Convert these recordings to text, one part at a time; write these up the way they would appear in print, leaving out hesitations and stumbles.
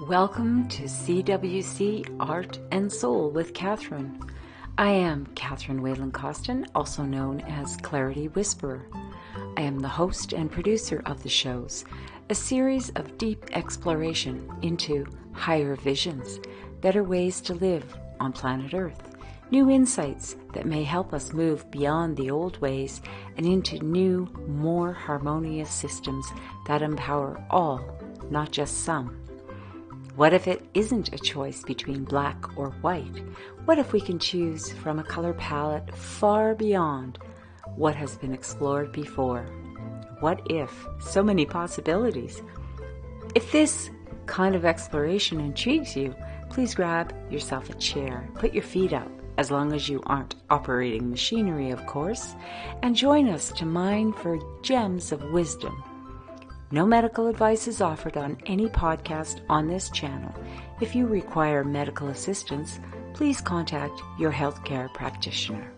Welcome to CWC Art and Soul with Catherine. I am Catherine Whalen-Costin, also known as Clarity Whisperer. I am the host and producer of the shows, a series of deep exploration into higher visions, better ways to live on planet Earth, new insights that may help us move beyond the old ways and into new, more harmonious systems that empower all, not just some. What if it isn't a choice between black or white? What if we can choose from a color palette far beyond what has been explored before? What if? So many possibilities. If this kind of exploration intrigues you, please grab yourself a chair, put your feet up, as long as you aren't operating machinery, of course, and join us to mine for gems of wisdom. No medical advice is offered on any podcast on this channel. If you require medical assistance, please contact your healthcare practitioner.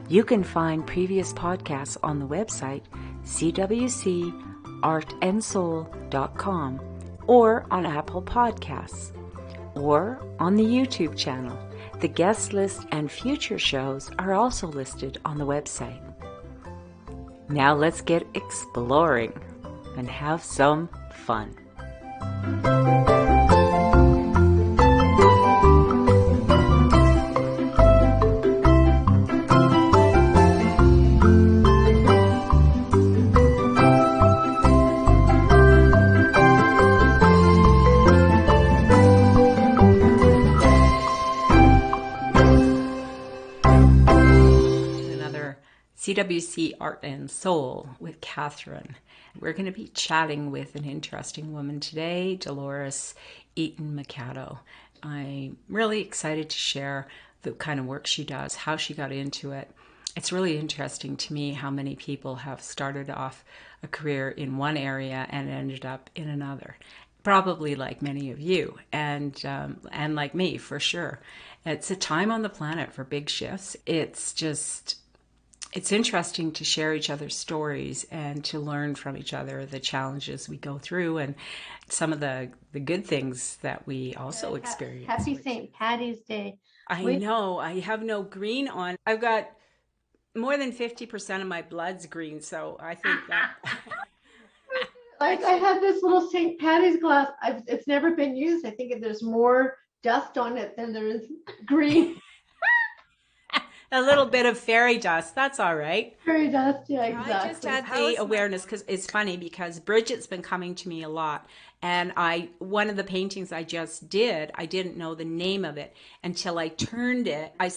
You can find previous podcasts on the website cwcartandsoul.com or on Apple Podcasts or on the YouTube channel. The guest list and future shows are also listed on the website. Now let's get exploring and have some fun. Another CWC Art and Soul with Catherine. We're going to be chatting with an interesting woman today, Dolores Eaton Macedo. I'm really excited to share the kind of work she does, how she got into it. It's really interesting to me how many people have started off a career in one area and ended up in another. Probably like many of you and like me, for sure. It's a time on the planet for big shifts. It's interesting to share each other's stories and to learn from each other the challenges we go through and some of the good things that we also experience. Happy St. Patty's Day. I know. I have no green on. I've got more than 50% of my blood's green, so I think that... I have this little St. Patty's glass. It's never been used. I think there's more dust on it than there is green. A little bit of fairy dust. That's all right. Fairy dust, yeah, exactly. I just had the awareness because it's funny because Bridget's been coming to me a lot. And one of the paintings I just did, I didn't know the name of it until I turned it. I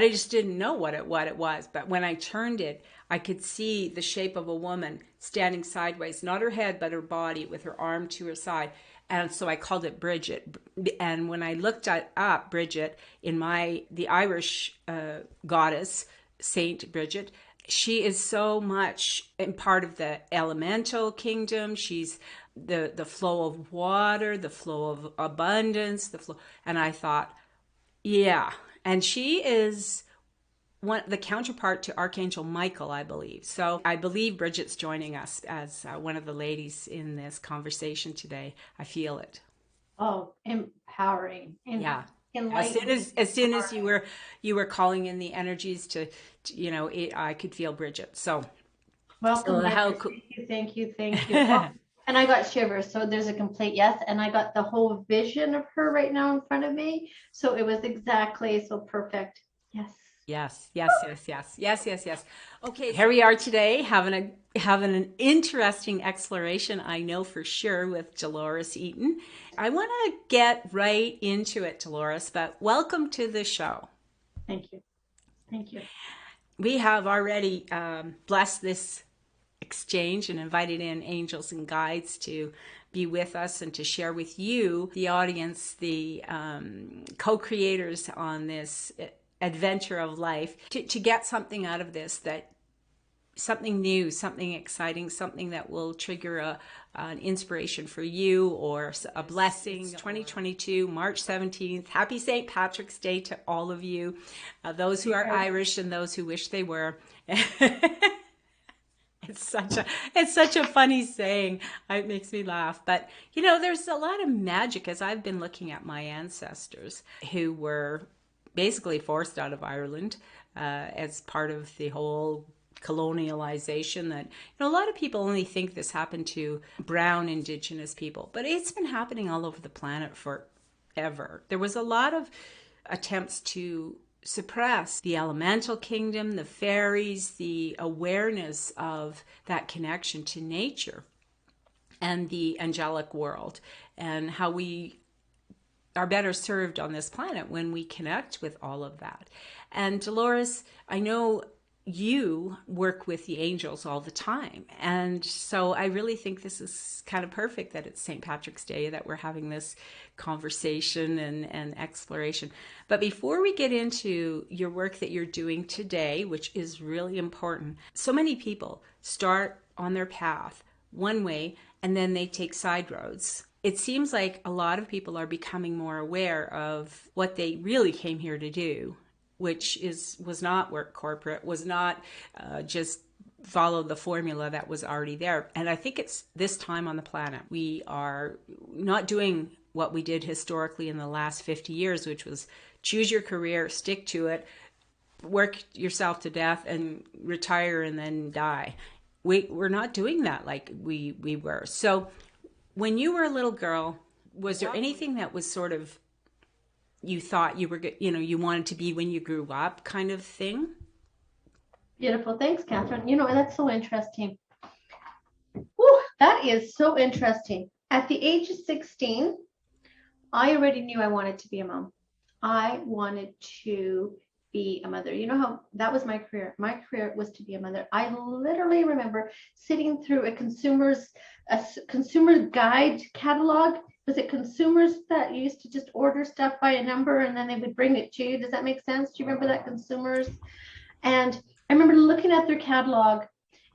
just didn't know what it was. But when I turned it, I could see the shape of a woman standing sideways, not her head, but her body with her arm to her side. And so I called it Bridget. And when I looked up Bridget in the Irish goddess, Saint Bridget, she is so much in part of the elemental kingdom. She's the flow of water, the flow of abundance, and I thought, yeah. And she is the counterpart to Archangel Michael, I believe. So I believe Bridget's joining us as one of the ladies in this conversation today. I feel it. Oh, empowering. Yeah. As soon as you were calling in the energies to I could feel Bridget. So welcome. Thank you. And I got shivers. So there's a complete yes. And I got the whole vision of her right now in front of me. So it was exactly so perfect. Yes. Yes. Okay, here we are today having an interesting exploration, I know for sure, with Dolores Eaton. I want to get right into it, Dolores, but welcome to the show. Thank you. We have already blessed this exchange and invited in angels and guides to be with us and to share with you, the audience, the co-creators on this adventure of life, to get something out of this, something new, something exciting, something that will trigger an inspiration for you or a blessing. 2022, March 17th. Happy St. Patrick's Day to all of you, those who are Irish and those who wish they were. It's such a funny saying. It makes me laugh. But, you know, there's a lot of magic as I've been looking at my ancestors who were basically forced out of Ireland as part of the whole colonialization. That, you know, a lot of people only think this happened to brown Indigenous people, but it's been happening all over the planet forever. There was a lot of attempts to suppress the elemental kingdom, the fairies, the awareness of that connection to nature and the angelic world, and how we are better served on this planet when we connect with all of that. And Dolores, I know you work with the angels all the time. And so I really think this is kind of perfect that it's St. Patrick's Day, that we're having this conversation and exploration. But before we get into your work that you're doing today, which is really important, so many people start on their path one way and then they take side roads. It seems like a lot of people are becoming more aware of what they really came here to do, which was not work corporate, was not just follow the formula that was already there. And I think it's this time on the planet, we are not doing what we did historically in the last 50 years, which was choose your career, stick to it, work yourself to death and retire and then die. We're not doing that like we were. So when you were a little girl, was there anything that was sort of you thought you were, you know, you wanted to be when you grew up kind of thing? Beautiful. Thanks, Catherine. You know, that's so interesting. Whew, that is so interesting. At the age of 16, I already knew I wanted to be a mom. I wanted to be a mother. You know how that was my career. My career was to be a mother. I literally remember sitting through a consumer guide catalog. Was it consumers that used to just order stuff by a number and then they would bring it to you? Does that make sense? Do you remember that, consumers? And I remember looking at their catalog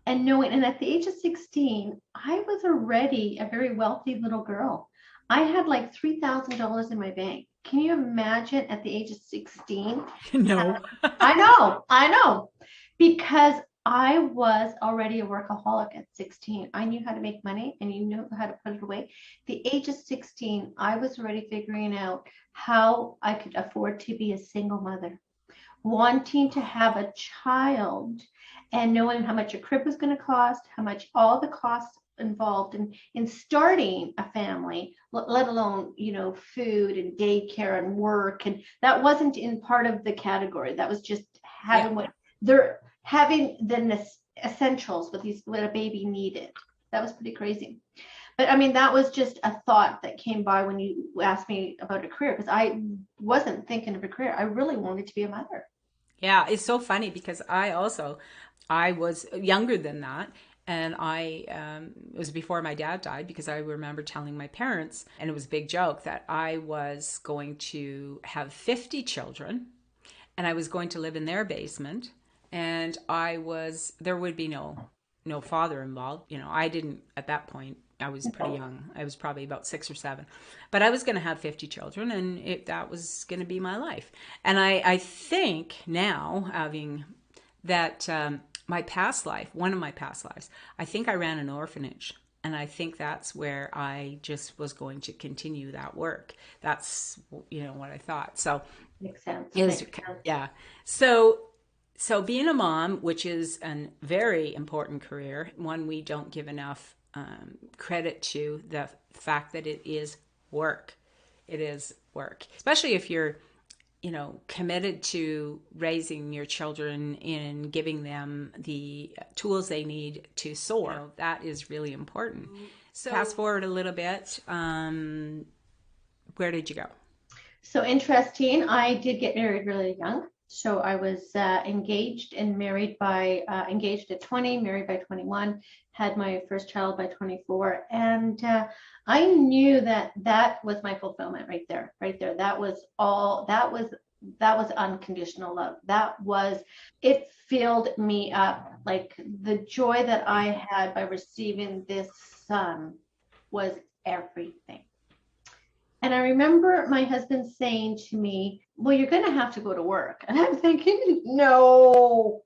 and knowing, and at the age of 16, I was already a very wealthy little girl. I had like $3,000 in my bank. Can you imagine at the age of 16? No. I know. Because I was already a workaholic at 16. I knew how to make money and you knew how to put it away. At the age of 16, I was already figuring out how I could afford to be a single mother, wanting to have a child and knowing how much a crib was going to cost, how much all the costs involved in starting a family, let alone, you know, food and daycare and work. And that wasn't in part of the category. That was just having what they're having, the essentials, what a baby needed. That was pretty crazy. But I mean, that was just a thought that came by when you asked me about a career, because I wasn't thinking of a career. I really wanted to be a mother. Yeah, it's so funny because I was younger than that. And it was before my dad died, because I remember telling my parents, and it was a big joke, that I was going to have 50 children and I was going to live in their basement. And there would be no father involved. You know, I didn't, at that point, I was pretty young. I was probably about 6 or 7, but I was going to have 50 children and that was going to be my life. And I think now, having that, one of my past lives, I think I ran an orphanage. And I think that's where I just was going to continue that work. That's, you know, what I thought. So Makes sense. Yeah. So being a mom, which is a very important career, one we don't give enough credit to, the fact that it is work. It is work, especially if you're, you know, committed to raising your children and giving them the tools they need to soar. You know, that is really important. So fast forward a little bit. Where did you go? So interesting. I did get married really young. So I was engaged and married engaged at 20, married by 21, had my first child by 24. And I knew that was my fulfillment right there. That was unconditional love. It filled me up. Like the joy that I had by receiving this son was everything. And I remember my husband saying to me, well, you're going to have to go to work. And I'm thinking, no,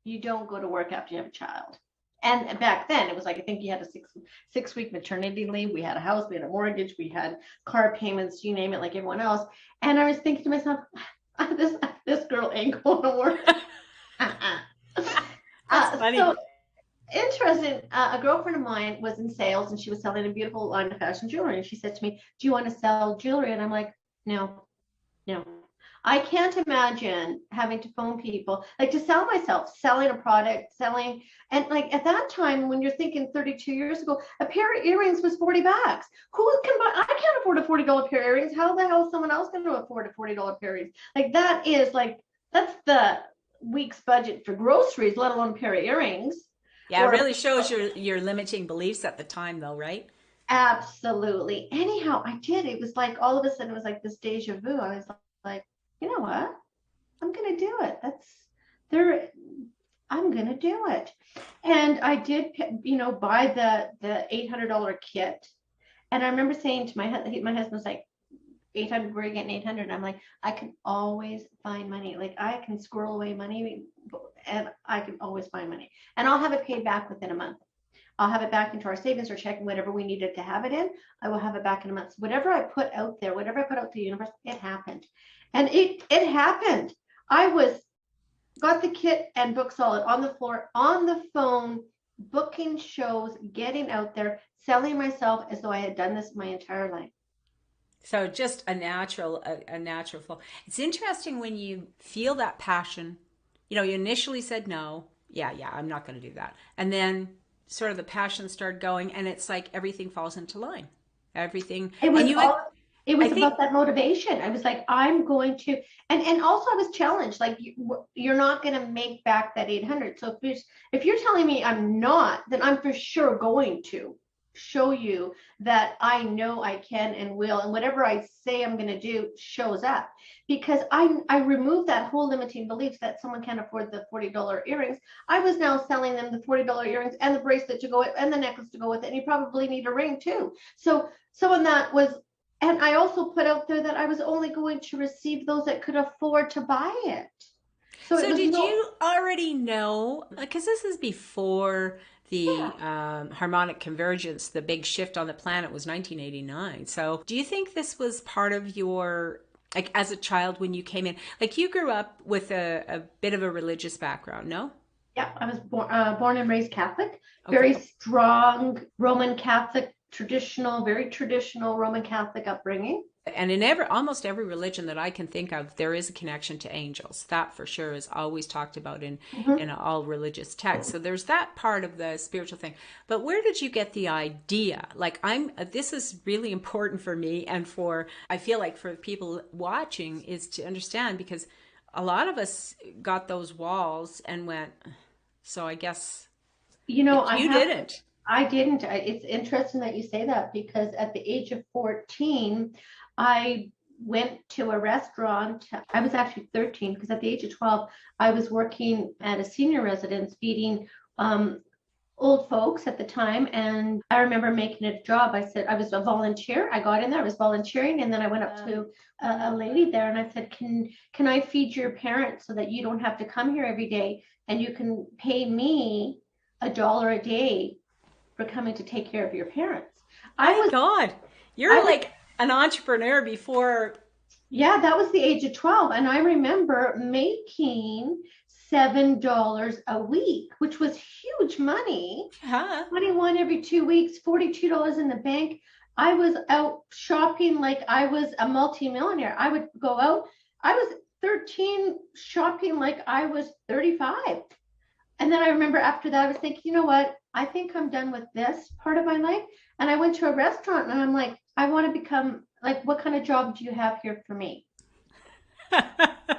You don't go to work after you have a child. And back then it was like, I think you had a six-week maternity leave. We had a house, we had a mortgage, we had car payments, you name it, like everyone else. And I was thinking to myself, this girl ain't going to work. That's funny. So interesting. A girlfriend of mine was in sales and she was selling a beautiful line of fashion jewelry. And she said to me, do you want to sell jewelry? And I'm like, no. I can't imagine having to phone people, like to sell myself, selling a product, and like at that time, when you're thinking 32 years ago, a pair of earrings was $40. Who can buy? I can't afford a $40 pair of earrings. How the hell is someone else going to afford a $40 pair of earrings? Like that's the week's budget for groceries, let alone a pair of earrings. Yeah, it really shows your limiting beliefs at the time, though, right? Absolutely. Anyhow, I did. It was like all of a sudden it was like this deja vu. I was like, you know what? I'm going to do it. I'm going to do it. And I did, buy the $800 kit. And I remember saying to my husband was like, 800, where are you getting 800? And I'm like, I can always find money. Like I can squirrel away money and I can always find money. And I'll have it paid back within a month. I'll have it back into our savings or checking, whatever we needed to have it in. I will have it back in a month. So whatever I put out there, whatever I put out to the universe, it happened. And it happened. I got the kit and book solid on the floor, on the phone, booking shows, getting out there, selling myself as though I had done this my entire life. So just a natural flow. It's interesting when you feel that passion. You initially said no. Yeah, I'm not going to do that. And then sort of the passion started going, and it's like everything falls into line. Everything. It was about that motivation. I was like, I'm going to, and also I was challenged. Like you're not going to make back that 800. So if you're telling me I'm not, then I'm for sure going to show you that I know I can and will, and whatever I say I'm going to do shows up, because I removed that whole limiting beliefs that someone can't afford the $40 earrings. I was now selling them the $40 earrings and the bracelet to go with and the necklace to go with it, and you probably need a ring too. So in that was. And I also put out there that I was only going to receive those that could afford to buy it. So did you already know, because this is before the harmonic convergence, the big shift on the planet was 1989. So do you think this was part of your, like as a child when you came in, like you grew up with a bit of a religious background, no? Yeah, I was born and raised Catholic, very strong Roman Catholic, very traditional Roman Catholic upbringing. And in almost every religion that I can think of, there is a connection to angels. That for sure is always talked about in all religious texts. So there's that part of the spiritual thing. But where did you get the idea? Like this is really important for me, and I feel like for people watching, is to understand, because a lot of us got those walls and went, so I guess you didn't. I didn't. It's interesting that you say that, because at the age of 14, I went to a restaurant. I was actually 13, because at the age of 12, I was working at a senior residence feeding old folks at the time. And I remember making it a job. I said, I was a volunteer. I got in there, I was volunteering. And then I went up to a lady there and I said, can I feed your parents so that you don't have to come here every day, and you can pay me $1 a day for coming to take care of your parents? God, you're like an entrepreneur before. Yeah, that was the age of 12. And I remember making $7 a week, which was huge money. 21 every 2 weeks, $42 in the bank. I was out shopping like I was a multimillionaire. I would go out. I was 13 shopping like I was 35. And then I remember after that, I was thinking, you know what? I think I'm done with this part of my life. And I went to a restaurant and I'm like, I want to become, like, what kind of job do you have here for me?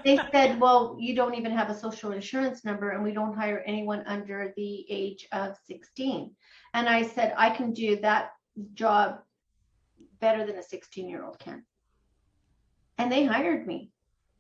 They said, well, you don't even have a social insurance number, and we don't hire anyone under the age of 16. And I said, I can do that job better than a 16-year-old can. And they hired me.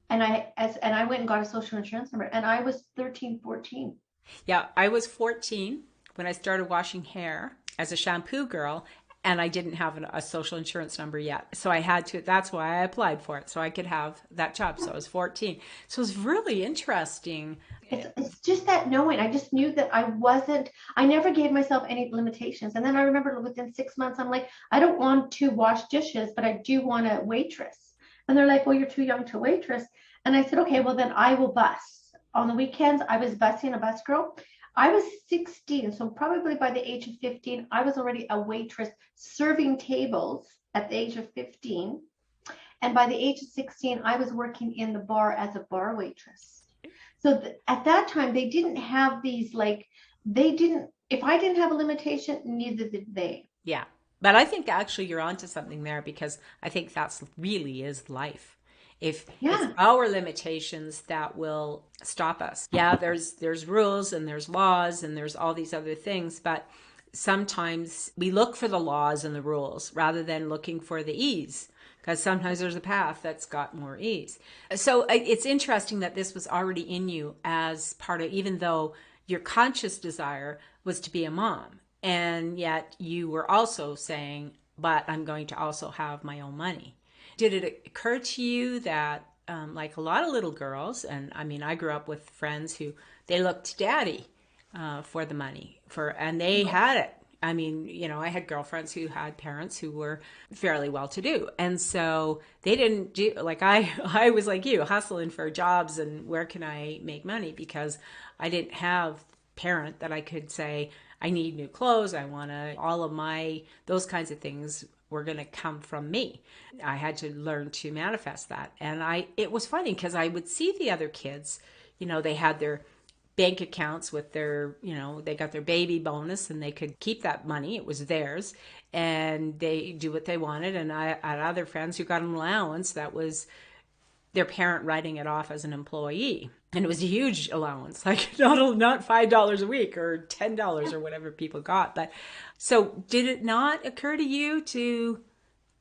And I went and got a social insurance number, and I was 13, 14. Yeah, I was 14 when I started washing hair as a shampoo girl. and I didn't have a social insurance number yet. So I had to, that's why I applied for it, so I could have that job. So I was 14. So it was really interesting. It's just that knowing. I just knew that I never gave myself any limitations. And then I remember within 6 months, I'm like, I don't want to wash dishes, but I do want to waitress. And they're like, well, you're too young to waitress. And I said, okay, well, then I will bus. On the weekends, I was busing a bus girl. I was 16, so probably by the age of 15, I was already a waitress serving tables at the age of 15. And by the age of 16, I was working in the bar as a bar waitress. So at that time, they didn't have these, like, if I didn't have a limitation, neither did they. Yeah. But I think actually you're onto something there, because I think that's really is life. If it's our limitations that will stop us. Yeah, there's rules and there's laws and there's all these other things, but sometimes we look for the laws and the rules rather than looking for the ease, because sometimes there's a path that's got more ease. So it's interesting that this was already in you as part of, even though your conscious desire was to be a mom, and yet you were also saying, but I'm going to also have my own money. Did it occur to you that, like a lot of little girls, and I mean, I grew up with friends who they looked to daddy for the money, and they had it. I mean, you know, I had girlfriends who had parents who were fairly well-to-do, and so they didn't do like I was like you, hustling for jobs and where can I make money, because I didn't have a parent that I could say, I need new clothes, I want to, all of my, those kinds of things were going to come from me. I had to learn to manifest that. And it was funny because I would see the other kids, you know, they had their bank accounts with their, you know, they got their baby bonus and they could keep that money. It was theirs and they do what they wanted. And I had other friends who got an allowance that was their parent writing it off as an employee. And it was a huge allowance, like not $5 a week or $10 or whatever people got. But so did it not occur to you to,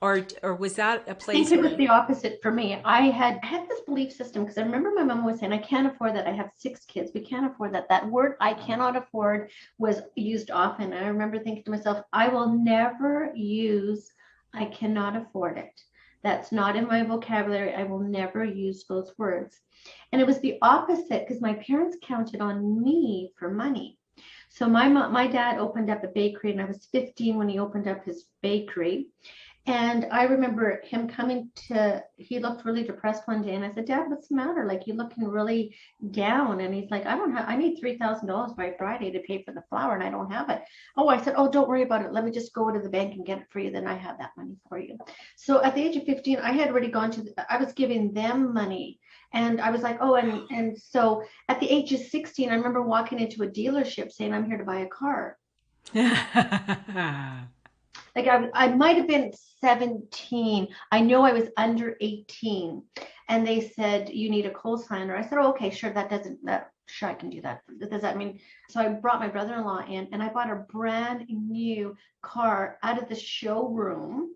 or was that a place? I think it was the opposite for me. I had this belief system, because I remember my mom was saying, I can't afford that. I have 6 kids. We can't afford that. That word, I cannot afford, was used often. And I remember thinking to myself, I will never use, I cannot afford it. That's not in my vocabulary. I will never use those words. And it was the opposite, because my parents counted on me for money. So my dad opened up a bakery, and I was 15 when he opened up his bakery. And I remember him he looked really depressed one day, and I said, Dad, what's the matter? Like, you're looking really down. And he's like, I need $3,000 by Friday to pay for the flour, and I don't have it. Oh, I said, oh, don't worry about it. Let me just go to the bank and get it for you. Then I have that money for you. So at the age of 15, I had already I was giving them money. And I was like, oh, and so at the age of 16, I remember walking into a dealership saying, I'm here to buy a car. Like I might have been 17. I know I was under 18. And they said, you need a cosigner. I said, oh, okay, sure. Sure, I can do that. Does that mean? So I brought my brother-in-law in, and I bought a brand new car out of the showroom.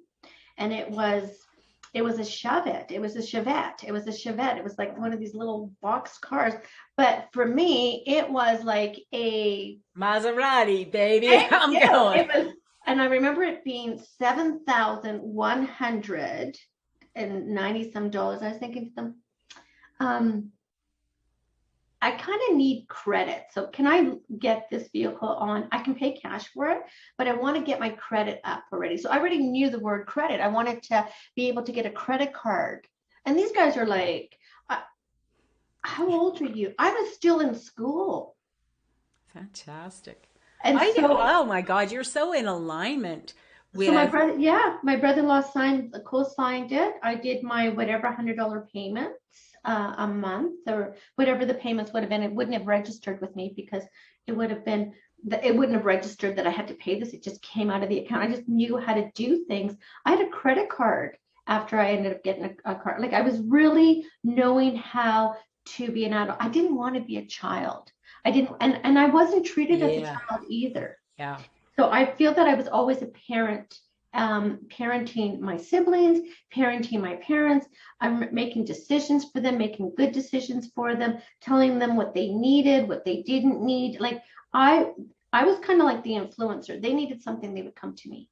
And it was a Chevette. It was a Chevette. It was like one of these little box cars. But for me, it was like a Maserati, baby. I'm going. It was. And I remember it being $7,190 some dollars. I was thinking to them, I kind of need credit. So can I get this vehicle on? I can pay cash for it, but I want to get my credit up already. So I already knew the word credit. I wanted to be able to get a credit card. And these guys are like, how old are you? I was still in school. Fantastic. And oh my God, you're so in alignment with. So my brother-in-law co-signed it. I did my whatever $100 payments a month, or whatever the payments would have been. It wouldn't have registered with me, because it wouldn't have registered that I had to pay this. It just came out of the account. I just knew how to do things. I had a credit card after I ended up getting a card. Like, I was really knowing how to be an adult. I didn't want to be a child. I didn't, and I wasn't treated as a child either. Yeah. So I feel that I was always a parent, parenting my siblings, parenting my parents. I'm making decisions for them, making good decisions for them, telling them what they needed, what they didn't need. Like I was kind of like the influencer. They needed something, they would come to me.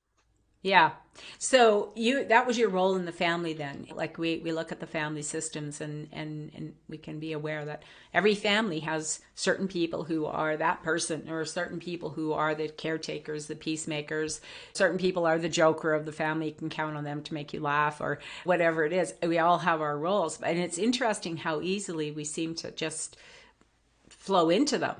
Yeah. So that was your role in the family then. Like we look at the family systems and we can be aware that every family has certain people who are that person, or certain people who are the caretakers, the peacemakers. Certain people are the joker of the family. You can count on them to make you laugh or whatever it is. We all have our roles. And it's interesting how easily we seem to just flow into them,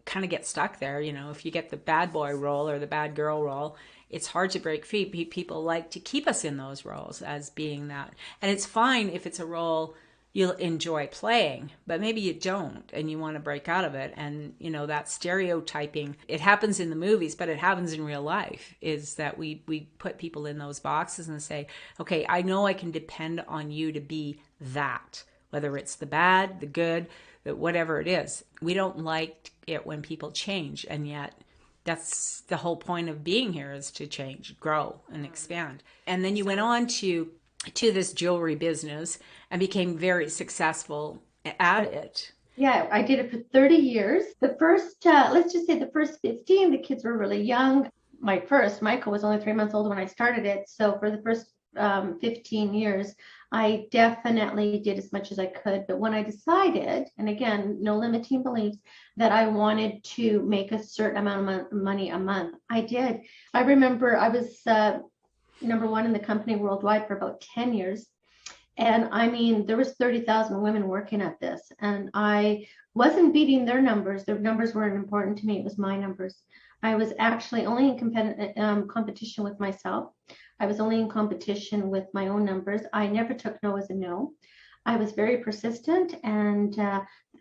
kind of get stuck there. If you get the bad boy role or the bad girl role, it's hard to break free. People like to keep us in those roles as being that. And it's fine if it's a role you'll enjoy playing, but maybe you don't and you want to break out of it. And, that stereotyping, it happens in the movies, but it happens in real life, is that we put people in those boxes and say, okay, I know I can depend on you to be that, whether it's the bad, the good, whatever it is. We don't like it when people change, and yet that's the whole point of being here, is to change, grow, and expand. And then you went on to this jewelry business and became very successful at it. Yeah, I did it for 30 years. The first, let's just say the first 15, the kids were really young. Michael was only 3 months old when I started it. So for the first 15 years, I definitely did as much as I could. But when I decided, and again, no limiting beliefs, that I wanted to make a certain amount of money a month, I did. I remember I was number one in the company worldwide for about 10 years. And I mean, there was 30,000 women working at this, and I wasn't beating their numbers. Their numbers weren't important to me. It was my numbers. I was actually only in competition with myself. I was only in competition with my own numbers. I never took no as a no. I was very persistent, and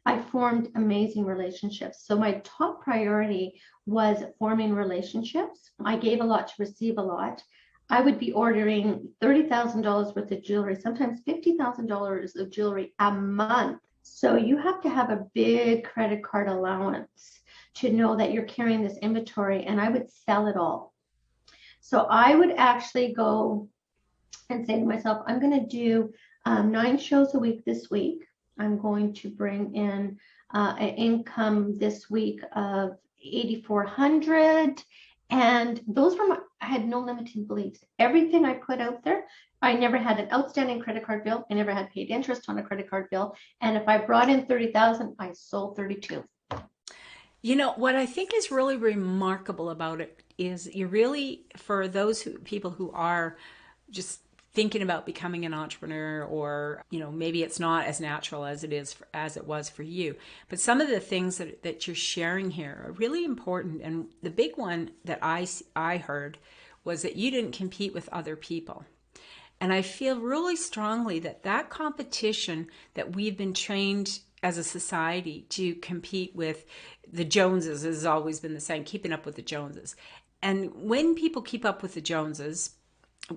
I formed amazing relationships. So my top priority was forming relationships. I gave a lot to receive a lot. I would be ordering $30,000 worth of jewelry, sometimes $50,000 of jewelry a month. So you have to have a big credit card allowance to know that you're carrying this inventory, and I would sell it all. So I would actually go and say to myself, I'm going to do 9 shows a week this week. I'm going to bring in an income this week of $8,400. And those were I had no limiting beliefs. Everything I put out there, I never had an outstanding credit card bill. I never had paid interest on a credit card bill. And if I brought in 30,000, I sold 32. What I think is really remarkable about it is you really, for those people who are just thinking about becoming an entrepreneur, or maybe it's not as natural as it was for you, but some of the things that you're sharing here are really important. And the big one that I heard was that you didn't compete with other people. And I feel really strongly that competition that we've been trained as a society to compete with the Joneses has always been the same, keeping up with the Joneses. And when people keep up with the Joneses,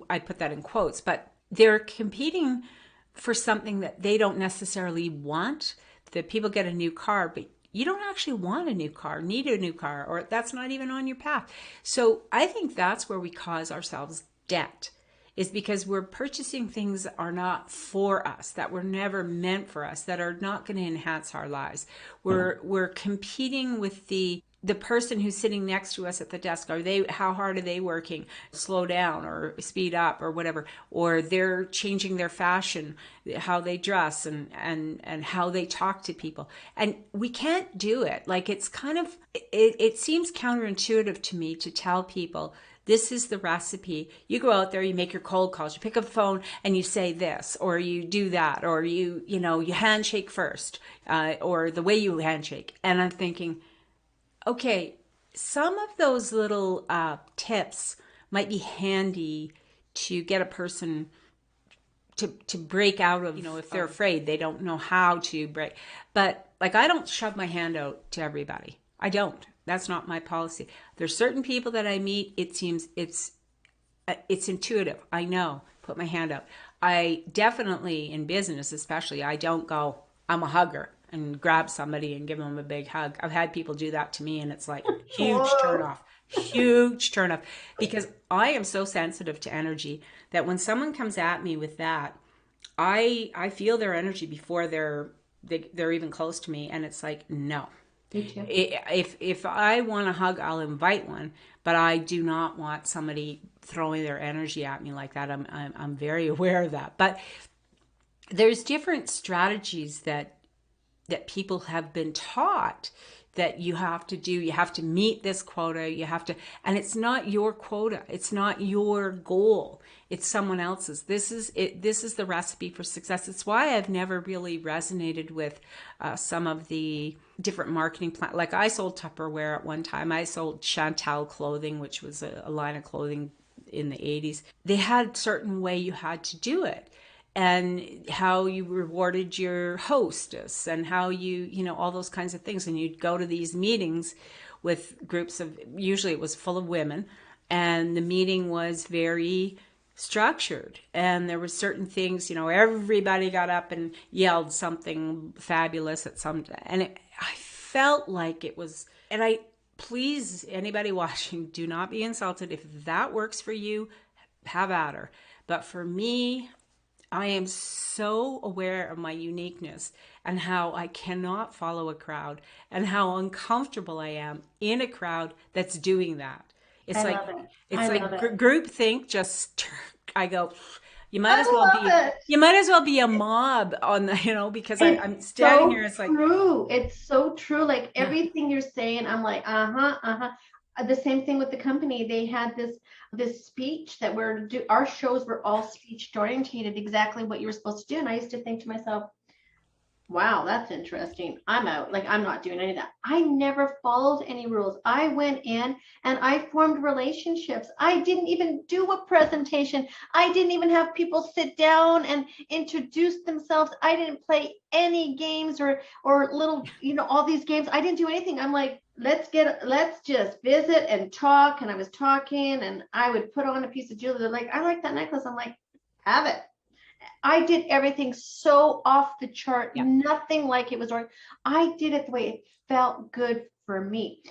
I put that in quotes, but they're competing for something that they don't necessarily want. That people get a new car, but you don't actually want a new car, need a new car, or that's not even on your path. So I think that's where we cause ourselves debt, is because we're purchasing things that are not for us, that were never meant for us, that are not going to enhance our lives. We're competing with the person who's sitting next to us at the desk. How hard are they working? Slow down or speed up or whatever. Or they're changing their fashion, how they dress and how they talk to people. And we can't do it. Like, it's kind of, it seems counterintuitive to me to tell people, this is the recipe. You go out there, you make your cold calls, you pick up the phone and you say this, or you do that, or you handshake first, or the way you handshake. And I'm thinking, okay, some of those little tips might be handy to get a person to break out of, if they're afraid, they don't know how to break. But like, I don't shove my hand out to everybody. I don't. That's not my policy. There's certain people that I meet, it seems it's intuitive. I know, put my hand out. I definitely, in business especially, I don't go, I'm a hugger, and grab somebody and give them a big hug. I've had people do that to me, and it's like huge turnoff, because I am so sensitive to energy that when someone comes at me with that, I feel their energy before they're even close to me, and it's like, no. Me too. If I want a hug, I'll invite one, but I do not want somebody throwing their energy at me like that. I'm very aware of that. But there's different strategies that people have been taught that you have to do. You have to meet this quota. You have to, and it's not your quota. It's not your goal. It's someone else's. This is it. This is the recipe for success. It's why I've never really resonated with some of the different marketing plans. Like I sold Tupperware at one time. I sold Chantal clothing, which was a line of clothing in the 80s. They had a certain way you had to do it, and how you rewarded your hostess, and how you all those kinds of things. And you'd go to these meetings with groups of, usually it was full of women, and the meeting was very structured. And there were certain things, everybody got up and yelled something fabulous at some, and I felt like it was, and please, anybody watching, do not be insulted. If that works for you, have at her. But for me, I am so aware of my uniqueness and how I cannot follow a crowd, and how uncomfortable I am in a crowd that's doing that. It's like group think. I go, you might as well be a mob on the, because I'm standing here. It's like true. It's so true. Like everything you're saying, I'm like, the same thing with the company. They had this speech that our shows were all speech orientated, exactly what you were supposed to do. And I used to think to myself, wow, that's interesting. I'm out. Like, I'm not doing any of that. I never followed any rules. I went in and I formed relationships. I didn't even do a presentation. I didn't even have people sit down and introduce themselves. I didn't play any games or little, all these games. I didn't do anything. I'm like, let's just visit and talk. And I was talking, and I would put on a piece of jewelry. They're like, I like that necklace. I'm like, have it. I did everything so off the chart, nothing like it was wrong. I did it the way it felt good for me.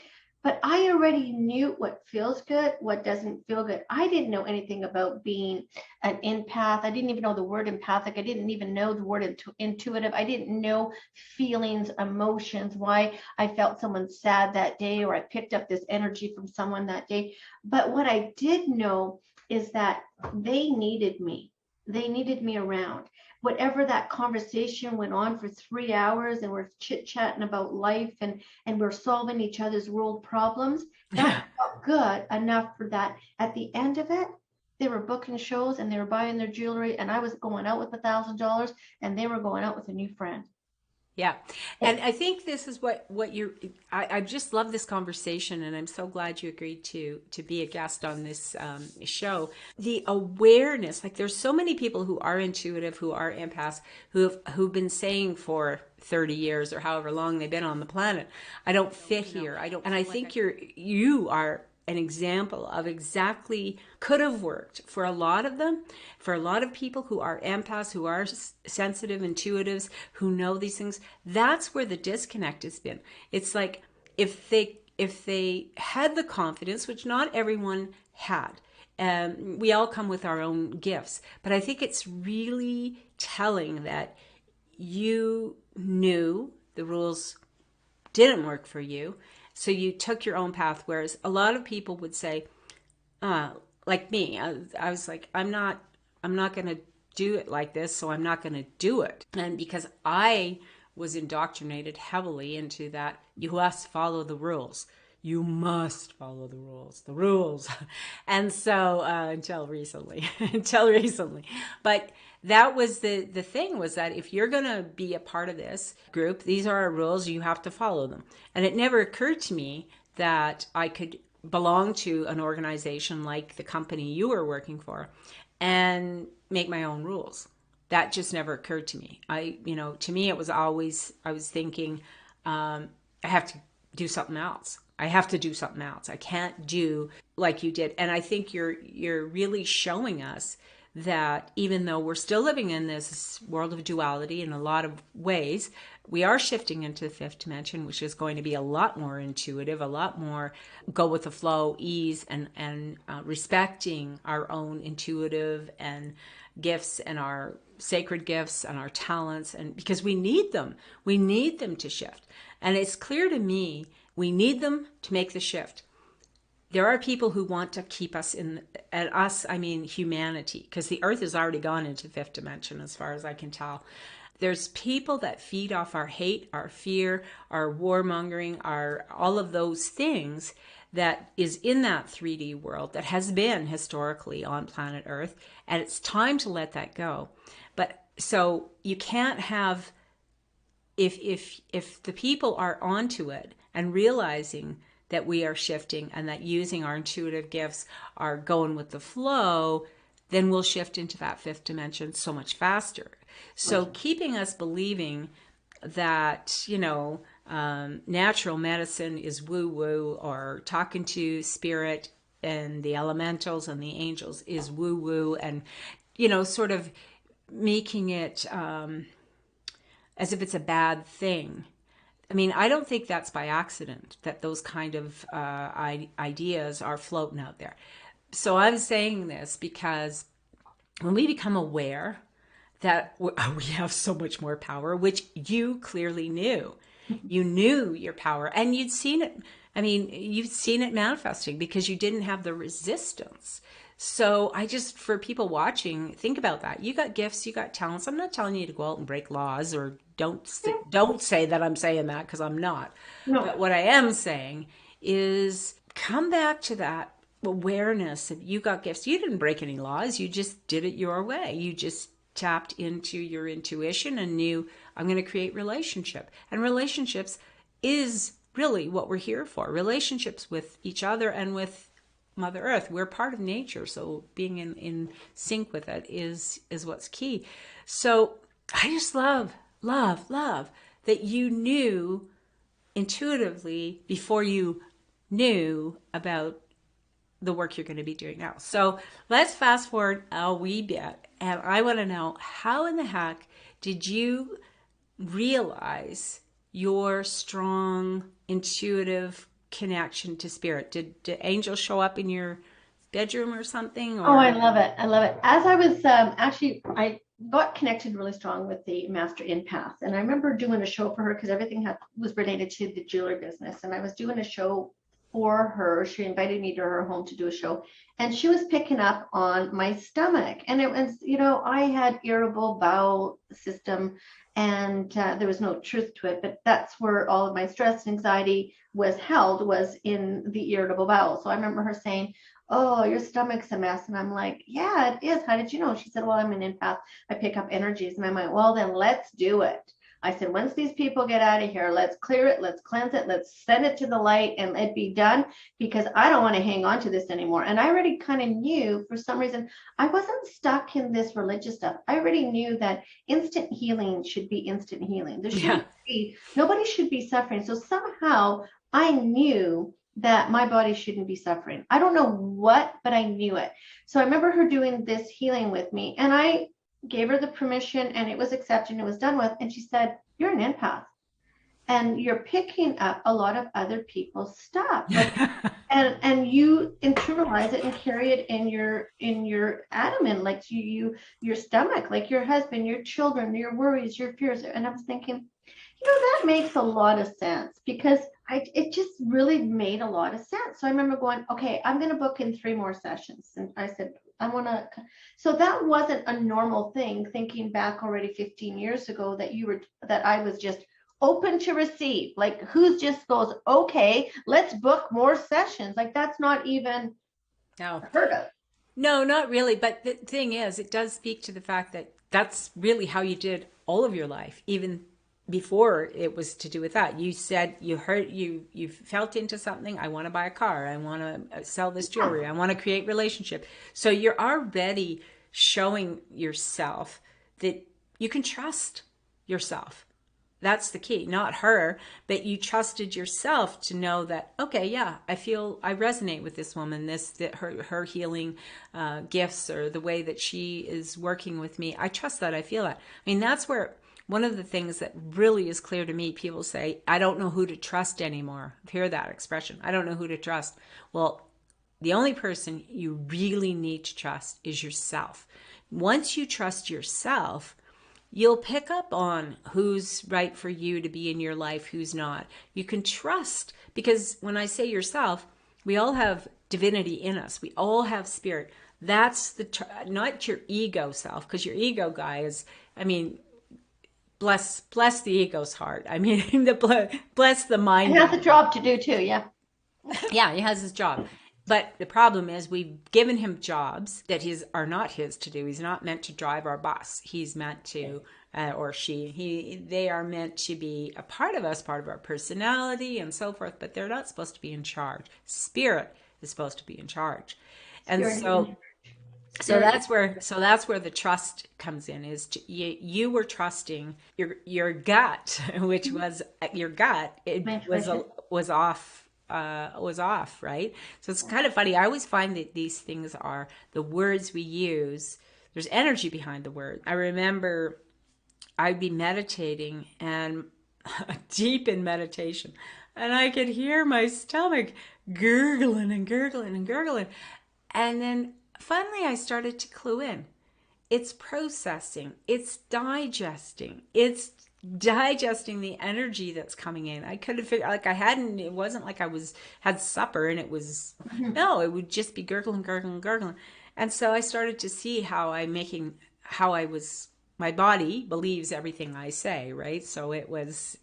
But I already knew what feels good, what doesn't feel good. I didn't know anything about being an empath. I didn't even know the word empathic. I didn't even know the word intuitive. I didn't know feelings, emotions, why I felt someone sad that day, or I picked up this energy from someone that day. But what I did know is that they needed me. They needed me around. Whatever that conversation went on for 3 hours, and we're chit-chatting about life, and we're solving each other's world problems, that felt good enough for that. At the end of it, they were booking shows and they were buying their jewelry, and I was going out with $1,000 and they were going out with a new friend. Yeah. And I think this is what I just love this conversation, and I'm so glad you agreed to be a guest on this show. The awareness, like there's so many people who are intuitive, who are empaths, who've been saying for 30 years or however long they've been on the planet, I don't fit here. And I think you are an example of exactly could have worked for a lot of them, for a lot of people who are empaths, who are sensitive, intuitives, who know these things. That's where the disconnect has been. It's like if they had the confidence, which not everyone had, we all come with our own gifts, but I think it's really telling that you knew the rules didn't work for you, so you took your own path. Whereas a lot of people would say, like me, I was like, I'm not going to do it like this, so I'm not going to do it. And because I was indoctrinated heavily into that, you must follow the rules. You must follow the rules. And so until recently. But that was the thing, was that if you're going to be a part of this group, these are our rules, you have to follow them. And it never occurred to me that I could belong to an organization like the company you were working for and make my own rules. That just never occurred to me. To me, it was always, I was thinking, I have to do something else. I can't do like you did. And I think you're really showing us that even though we're still living in this world of duality in a lot of ways, we are shifting into the fifth dimension, which is going to be a lot more intuitive, a lot more go with the flow, ease, and respecting our own intuitive and gifts and our sacred gifts and our talents, and because we need them to shift. And it's clear to me we need them to make the shift. there are people who want to keep us in, and us, I mean humanity, because the earth has already gone into the fifth dimension as far as I can tell. There's people that feed off our hate, our fear, our warmongering, our all of those things that is in that 3D world that has been historically on planet Earth, and it's time to let that go. But so you can't have, if the people are onto it and realizing that we are shifting and that using our intuitive gifts are going with the flow, then we'll shift into that fifth dimension so much faster. So keeping us believing that, natural medicine is woo-woo, or talking to spirit and the elementals and the angels is woo-woo, and, sort of making it as if it's a bad thing. I mean, I don't think that's by accident that those kind of ideas are floating out there. So I'm saying this because when we become aware that we have so much more power, which you clearly knew, you knew your power, and you'd seen it. I mean, you've seen it manifesting because you didn't have the resistance. So for people watching, think about that. You got gifts, you got talents. I'm not telling you to go out and break laws, or don't say that I'm saying that, because I'm not. No. But what I am saying is come back to that awareness of you got gifts. You didn't break any laws. You just did it your way. You just tapped into your intuition and knew, I'm going to create relationship. And relationships is really what we're here for. Relationships with each other and with Mother Earth. We're part of nature, so being in sync with it is what's key. So I just love that you knew intuitively before you knew about the work you're going to be doing now. So let's fast forward a wee bit, and I want to know, how in the heck did you realize your strong intuitive connection to spirit? Did angels show up in your bedroom or something? Or? Oh, I love it. As I was I got connected really strong with the master empath, and I remember doing a show for her because everything was related to the jewelry business, and I was doing a show for her. She invited me to her home to do a show, and she was picking up on my stomach, and it was, I had irritable bowel system, and there was no truth to it, but that's where all of my stress and anxiety was in the irritable bowel. So I remember her saying, oh, your stomach's a mess. And I'm like, yeah, it is. How did you know? She said, well, I'm an empath. I pick up energies. And I'm like, well, then let's do it. I said, once these people get out of here, let's clear it, let's cleanse it, let's send it to the light and let it be done, because I don't want to hang on to this anymore. And I already kind of knew, for some reason, I wasn't stuck in this religious stuff. I already knew that instant healing should be instant healing. There shouldn't be, nobody should be suffering. So somehow I knew that my body shouldn't be suffering. I don't know what, but I knew it. So I remember her doing this healing with me, and I gave her the permission, and it was accepted and it was done with. And she said, you're an empath and you're picking up a lot of other people's stuff. and you internalize it and carry it in your abdomen, like your stomach, like your husband, your children, your worries, your fears. And I was thinking, that makes a lot of sense, because it just really made a lot of sense. So I remember going, okay, I'm going to book in 3 more sessions. And I said, I want to. So that wasn't a normal thing, thinking back already 15 years ago, that I was just open to receive. Like, who just goes, okay, let's book more sessions. Like, that's not even heard of. No, not really. But the thing is, it does speak to the fact that that's really how you did all of your life, even before it was to do with that. You said you felt into something. I want to buy a car. I want to sell this jewelry. I want to create relationship. So you're already showing yourself that you can trust yourself. That's the key, not her, but you trusted yourself to know that, okay, yeah, I resonate with this woman, that her healing gifts, or the way that she is working with me. I trust that. I feel that. I mean, that's where one of the things that really is clear to me, people say, I don't know who to trust anymore. I hear that expression. I don't know who to trust. Well, the only person you really need to trust is yourself. Once you trust yourself, you'll pick up on who's right for you to be in your life, who's not. You can trust, because when I say yourself, We all have divinity in us. We all have spirit. That's not your ego self, because your ego guy is, I mean, bless the ego's heart. I mean, bless the mind. It has a job to do too. Yeah. Yeah, he has his job. But the problem is we've given him jobs that are not his to do. He's not meant to drive our bus. He's meant to, or they are meant to be a part of us, part of our personality and so forth, but they're not supposed to be in charge. Spirit is supposed to be in charge. And so that's where the trust comes in. You were trusting your gut, which was your gut. It was off. Was off, right? So it's kind of funny. I always find that these things are the words we use. There's energy behind the word. I remember I'd be meditating and deep in meditation, and I could hear my stomach gurgling and gurgling and gurgling. And then finally I started to clue in. It's processing. It's digesting. It's digesting the energy that's coming in. I could have figured, like, it wasn't like I had supper and it was, no, it would just be gurgling, gurgling, gurgling. And so I started to see my body believes everything I say, right? So it was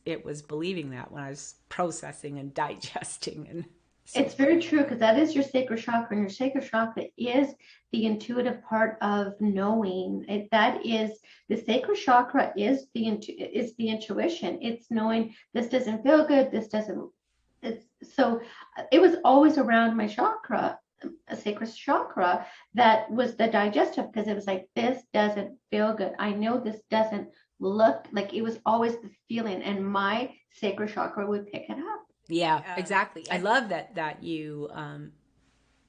believing that when I was processing and digesting. And it's very true, because that is your sacral chakra, and your sacral chakra is the intuitive part of knowing. The sacral chakra is the intuition. It's knowing this doesn't feel good. So it was always around my chakra, a sacral chakra, that was the digestive, because it was like, this doesn't feel good. I know this doesn't look like. It was always the feeling, and my sacral chakra would pick it up. Yeah, exactly. I love that you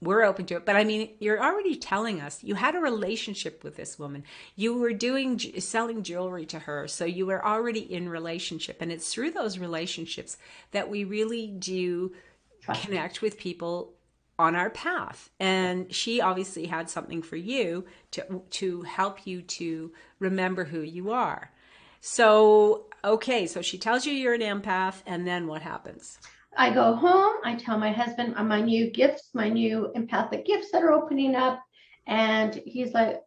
were open to it. But I mean, you're already telling us you had a relationship with this woman. You were selling jewelry to her. So you were already in relationship. And it's through those relationships that we really do connect with people on our path. And she obviously had something for you to help you to remember who you are. So, okay, so she tells you you're an empath, and then what happens? I go home, I tell my husband my new gifts, my new empathic gifts that are opening up, and he's like,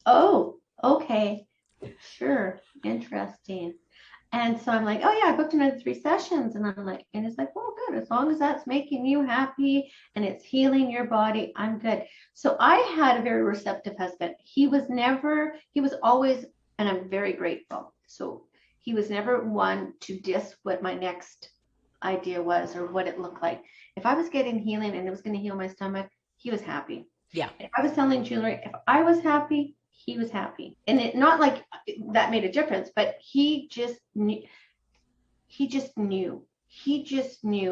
oh, okay, sure, interesting. And so I'm like, oh yeah, I booked another 3 sessions. And I'm like, and it's like, well, good, as long as that's making you happy and it's healing your body, I'm good. So I had a very receptive husband. He was always, and I'm very grateful. So he was never one to diss what my next idea was or what it looked like. If I was getting healing and it was going to heal my stomach, he was happy. Yeah. If I was selling jewelry, if I was happy, he was happy. And it not like that made a difference, but he just knew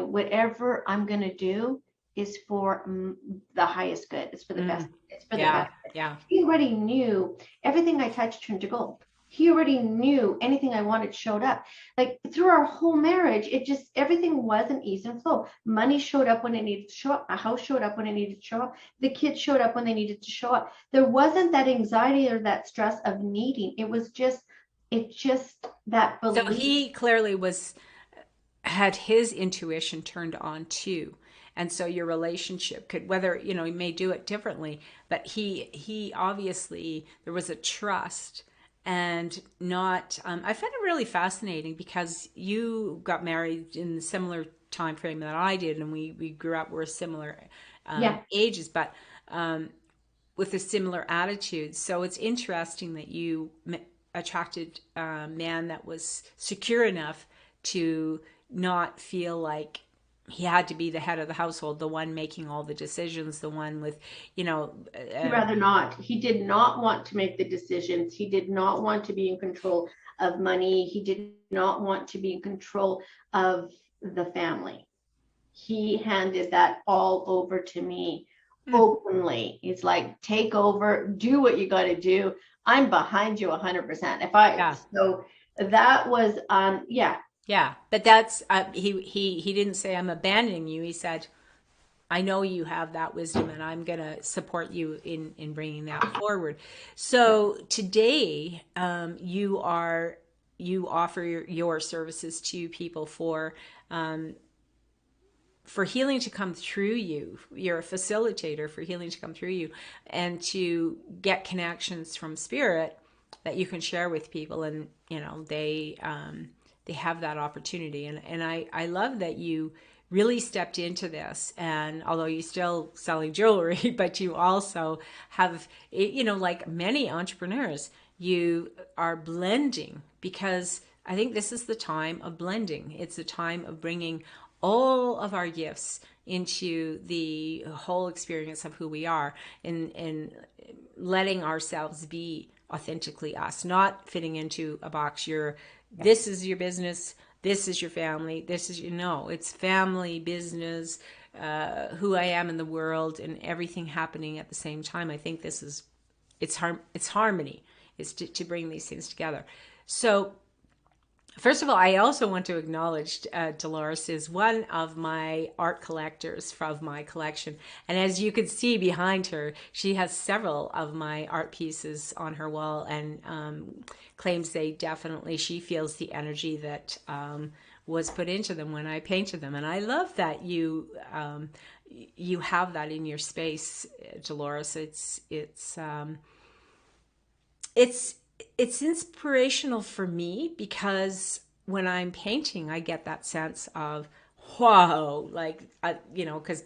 whatever I'm going to do is for the highest good. It's for the best. It's for the best. Yeah. He already knew everything I touched turned to gold. He already knew anything I wanted showed up. Like through our whole marriage, everything was an ease and flow. Money showed up when it needed to show up. A house showed up when it needed to show up. The kids showed up when they needed to show up. There wasn't that anxiety or that stress of needing. It just that belief. So he clearly had his intuition turned on too. And so your relationship could, whether, he may do it differently, but he obviously, there was a trust. And not, I find it really fascinating because you got married in the similar time frame that I did, and we grew up, we're similar ages, but with a similar attitude. So it's interesting that you attracted a man that was secure enough to not feel like he had to be the head of the household, the one making all the decisions, the one with, He'd rather not. He did not want to make the decisions. He did not want to be in control of money. He did not want to be in control of the family. He handed that all over to me openly. He's like, take over, do what you got to do. I'm behind you 100%. So that was, Yeah, but that's he didn't say I'm abandoning you. He said, I know you have that wisdom, and I'm going to support you in bringing that forward. So today, you offer your services to people for for healing to come through you. You're a facilitator for healing to come through you, and to get connections from spirit that you can share with people. And they have that opportunity. And I love that you really stepped into this. And although you're still selling jewelry, but you also have, like many entrepreneurs, you are blending, because I think this is the time of blending. It's the time of bringing all of our gifts into the whole experience of who we are, and letting ourselves be authentically us, not fitting into a box. This is your business, this is your family, this is it's family, business, who I am in the world, and everything happening at the same time. I think it's harmony, is to bring these things together. So first of all, I also want to acknowledge Dolores is one of my art collectors from my collection. And as you can see behind her, she has several of my art pieces on her wall, and claims she feels the energy that was put into them when I painted them. And I love that you have that in your space, Dolores. It's inspirational for me, because when I'm painting, I get that sense of, whoa, because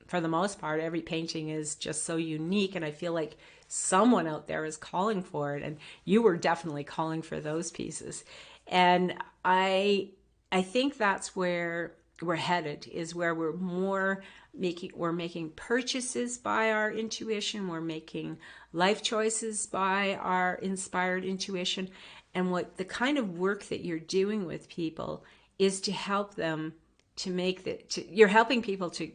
for the most part, every painting is just so unique. And I feel like someone out there is calling for it. And you were definitely calling for those pieces. And I think that's where we're headed, is where we're making purchases by our intuition. We're making life choices by our inspired intuition. And what the kind of work that you're doing with people is to help them you're helping people to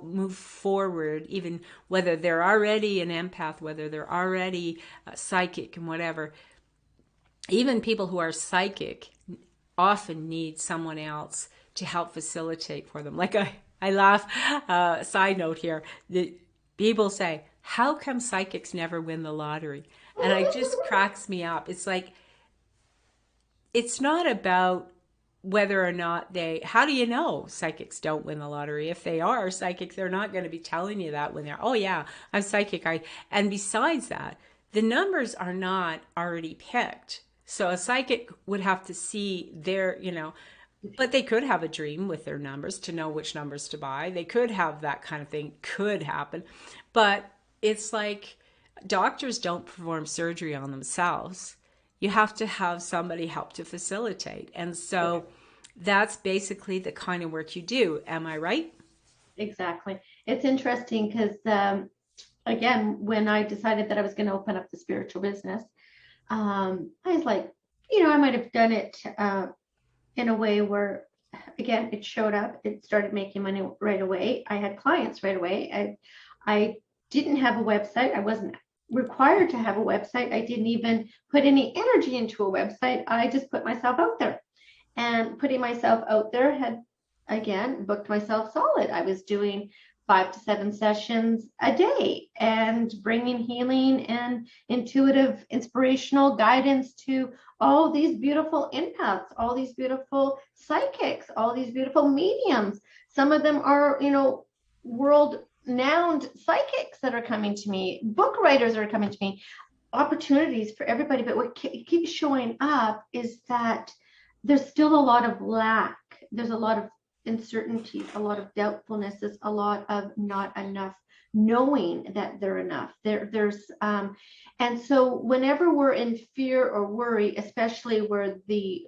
move forward, even whether they're already an empath, whether they're already psychic and whatever. Even people who are psychic often need someone else to help facilitate for them. Like I laugh, side note here, that people say, how come psychics never win the lottery? And it just cracks me up. It's like, it's not about whether or not how do you know psychics don't win the lottery? If they are psychic, they're not going to be telling you that when they're, oh yeah, I'm psychic. And besides that, the numbers are not already picked. So a psychic would have to see their, but they could have a dream with their numbers to know which numbers to buy. They could have that kind of thing, could happen. But it's like, doctors don't perform surgery on themselves. You have to have somebody help to facilitate. And so that's basically the kind of work you do. Am I right? Exactly. It's interesting because, again, when I decided that I was going to open up the spiritual business, I was like, I might have done it in a way where, again, it showed up. It started making money right away. I had clients right away. I didn't have a website. I wasn't required to have a website. I didn't even put any energy into a website. I just put myself out there, and putting myself out there had, again, booked myself solid. I was doing 5 to 7 sessions a day and bringing healing and intuitive, inspirational guidance to all these beautiful empaths, all these beautiful psychics, all these beautiful mediums. Some of them are, world-renowned psychics that are coming to me, book writers are coming to me, opportunities for everybody. But what keeps showing up is that there's still a lot of lack. There's a lot of uncertainty, a lot of doubtfulness, there's a lot of not enough knowing that they're enough. And so whenever we're in fear or worry, especially where the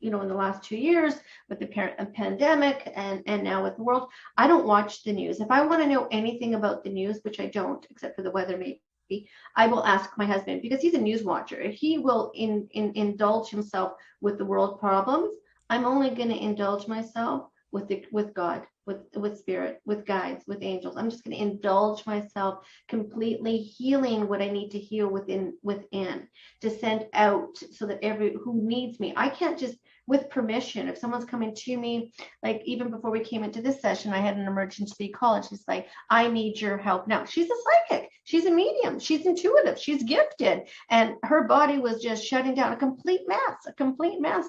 in the last 2 years with the pandemic and now with the world, I don't watch the news. If I want to know anything about the news, which I don't, except for the weather maybe, I will ask my husband, because he's a news watcher. He will indulge himself with the world problems. I'm only going to indulge myself with God, with spirit, with guides, with angels. I'm just going to indulge myself completely, healing what I need to heal within to send out, so that who needs me. I can't just, with permission, if someone's coming to me, like even before we came into this session, I had an emergency call, and she's like, I need your help now. She's a psychic, she's a medium, she's intuitive, she's gifted, and her body was just shutting down, a complete mess.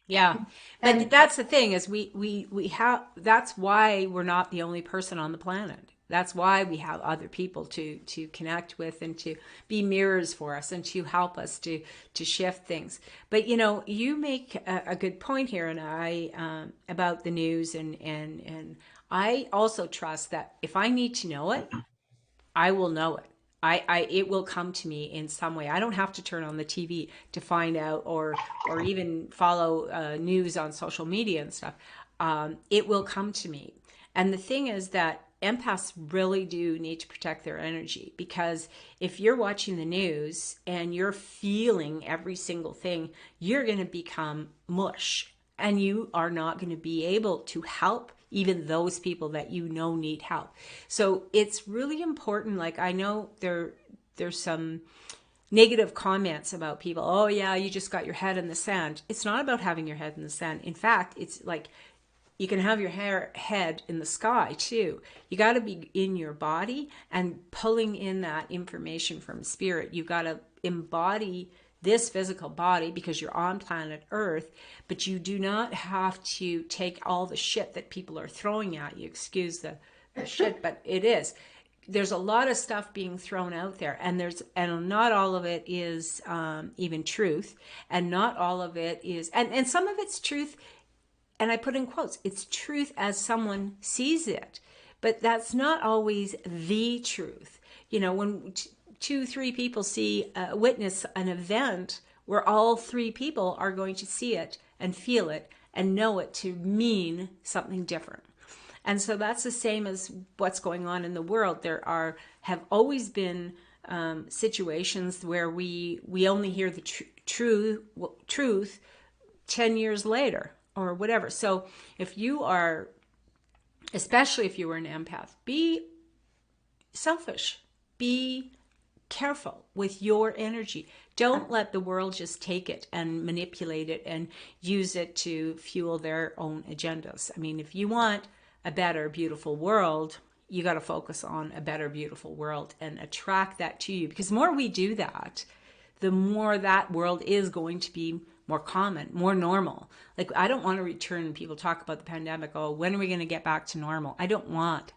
Yeah. But And that's the thing is we have, that's why we're not the only person on the planet. That's why we have other people to connect with and to be mirrors for us and to help us to shift things. But you know, you make a good point here, and I about the news, and I also trust that if I need to know it, I will know it. It will come to me in some way. I don't have to turn on the TV to find out, or even follow news on social media and stuff. It will come to me. And the thing is that empaths really do need to protect their energy, because if you're watching the news and you're feeling every single thing, you're going to become mush, and you are not going to be able to help even those people that you know need help. So it's really important. Like, I know there's some negative comments about people. Oh yeah, you just got your head in the sand. It's not about having your head in the sand. In fact, it's like, you can have your head in the sky too. You got to be in your body and pulling in that information from spirit. You got to embody this physical body because you're on planet Earth, but you do not have to take all the shit that people are throwing at you. Excuse the shit, but it is. There's a lot of stuff being thrown out there, and not all of it is even truth, and not all of it is, and some of it's truth. And I put in quotes, it's truth as someone sees it, but that's not always the truth. You know, when two, three people witness an event where all three people are going to see it and feel it and know it to mean something different. And so that's the same as what's going on in the world. Have always been situations where we only hear the truth 10 years later or whatever. So if you are, especially if you were an empath, be selfish, be careful with your energy. Don't let the world just take it and manipulate it and use it to fuel their own agendas. I mean, if you want a better, beautiful world, you got to focus on a better, beautiful world and attract that to you. Because the more we do that, the more that world is going to be more common, more normal. Like, I don't want to return. People talk about the pandemic. Oh, when are we going to get back to normal? I don't want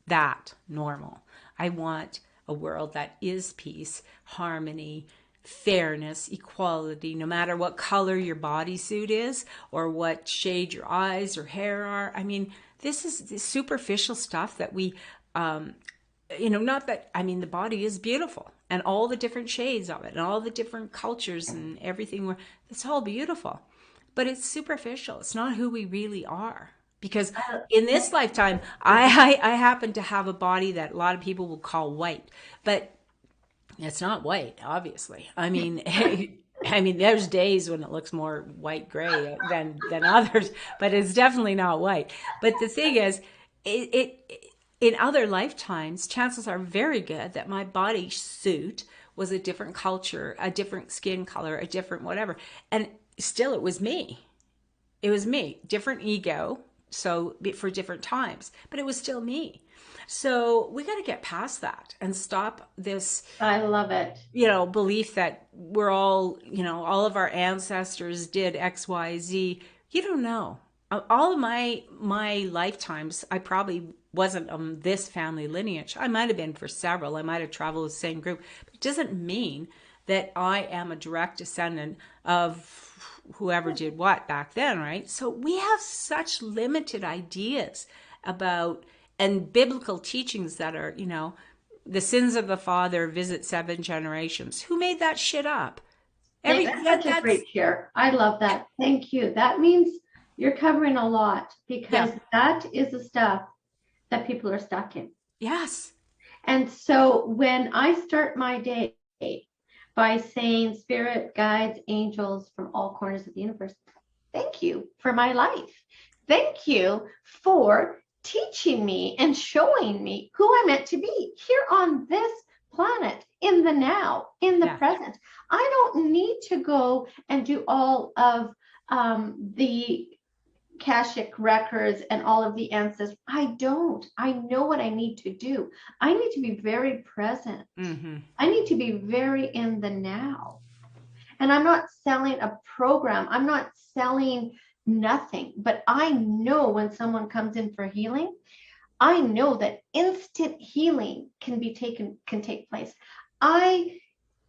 that normal. I want a world that is peace, harmony, fairness, equality, no matter what color your bodysuit is or what shade your eyes or hair are. I mean, this is the superficial stuff that we, not that, I mean, the body is beautiful and all the different shades of it and all the different cultures and everything, it's all beautiful, but it's superficial. It's not who we really are. Because in this lifetime, I happen to have a body that a lot of people will call white, but it's not white, obviously. I mean, there's days when it looks more white gray than others, but it's definitely not white. But the thing is, it in other lifetimes, chances are very good that my body suit was a different culture, a different skin color, a different whatever, and still it was me. It was me, different ego. So for different times, but it was still me. So we got to get past that and stop this. I love it. Belief that we're all, all of our ancestors did X, Y, Z. You don't know. All of my lifetimes, I probably wasn't on this family lineage. I might have been for several. I might have traveled with the same group. But it doesn't mean that I am a direct descendant of whoever did what back then, right? So we have such limited ideas about, and biblical teachings that are, the sins of the father visit 7 generations. Who made that shit up? That's a great share. I love that. Thank you. That means you're covering a lot, because that is the stuff that people are stuck in. Yes. And so when I start my day by saying, spirit, guides, angels from all corners of the universe, thank you for my life. Thank you for teaching me and showing me who I'm meant to be here on this planet, in the now, in the present. I don't need to go and do all of the Akashic records and all of the ancestors. I don't. I know what I need to do. I need to be very present. Mm-hmm. I need to be very in the now. And I'm not selling a program. I'm not selling nothing. But I know when someone comes in for healing, I know that instant healing can take place. I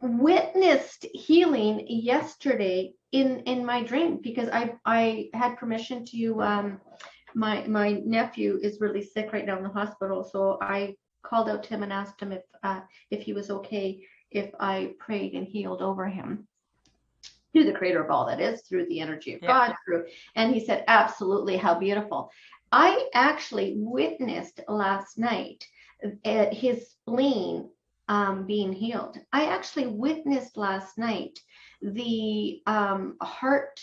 witnessed healing yesterday in my dream, because I had permission to my nephew is really sick right now in the hospital, so I called out to him and asked him if he was okay if I prayed and healed over him through the creator of all that is, through the energy of God, and he said, absolutely, how beautiful. I actually witnessed last night his spleen being healed. I actually witnessed last night the heart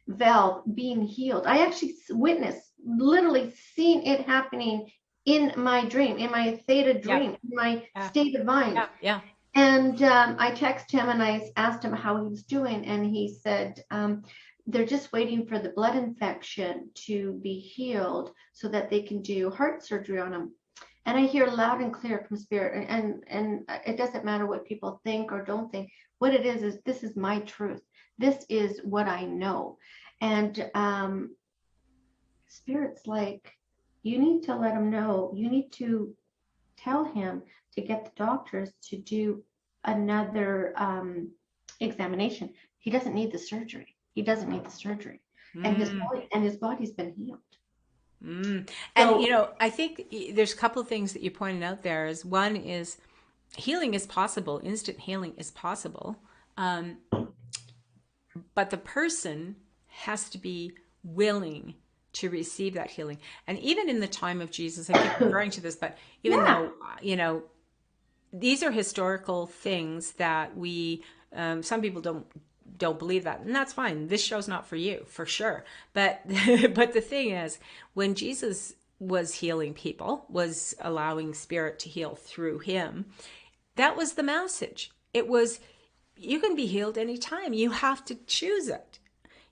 valve being healed. I actually witnessed, literally seen it happening in my dream, in my theta dream, in my state of mind. And I texted him and I asked him how he was doing, and he said, they're just waiting for the blood infection to be healed so that they can do heart surgery on him. And I hear loud and clear from spirit, and it doesn't matter what people think or don't think. What it is this is my truth. This is what I know. And spirit's like, you need to let him know. You need to tell him to get the doctors to do another examination. He doesn't need the surgery. He doesn't need the surgery. And his body's been healed. And you know, I think there's a couple of things that you pointed out there. Is one is healing is possible, instant healing is possible, but the person has to be willing to receive that healing. And even in the time of Jesus, I keep referring to this, but even though, you know, these are historical things that we, some people don't believe that, and that's fine. This show's not for you, for sure. But the thing is, when Jesus was healing people, was allowing spirit to heal through him, that was the message. It was, you can be healed anytime. You have to choose it.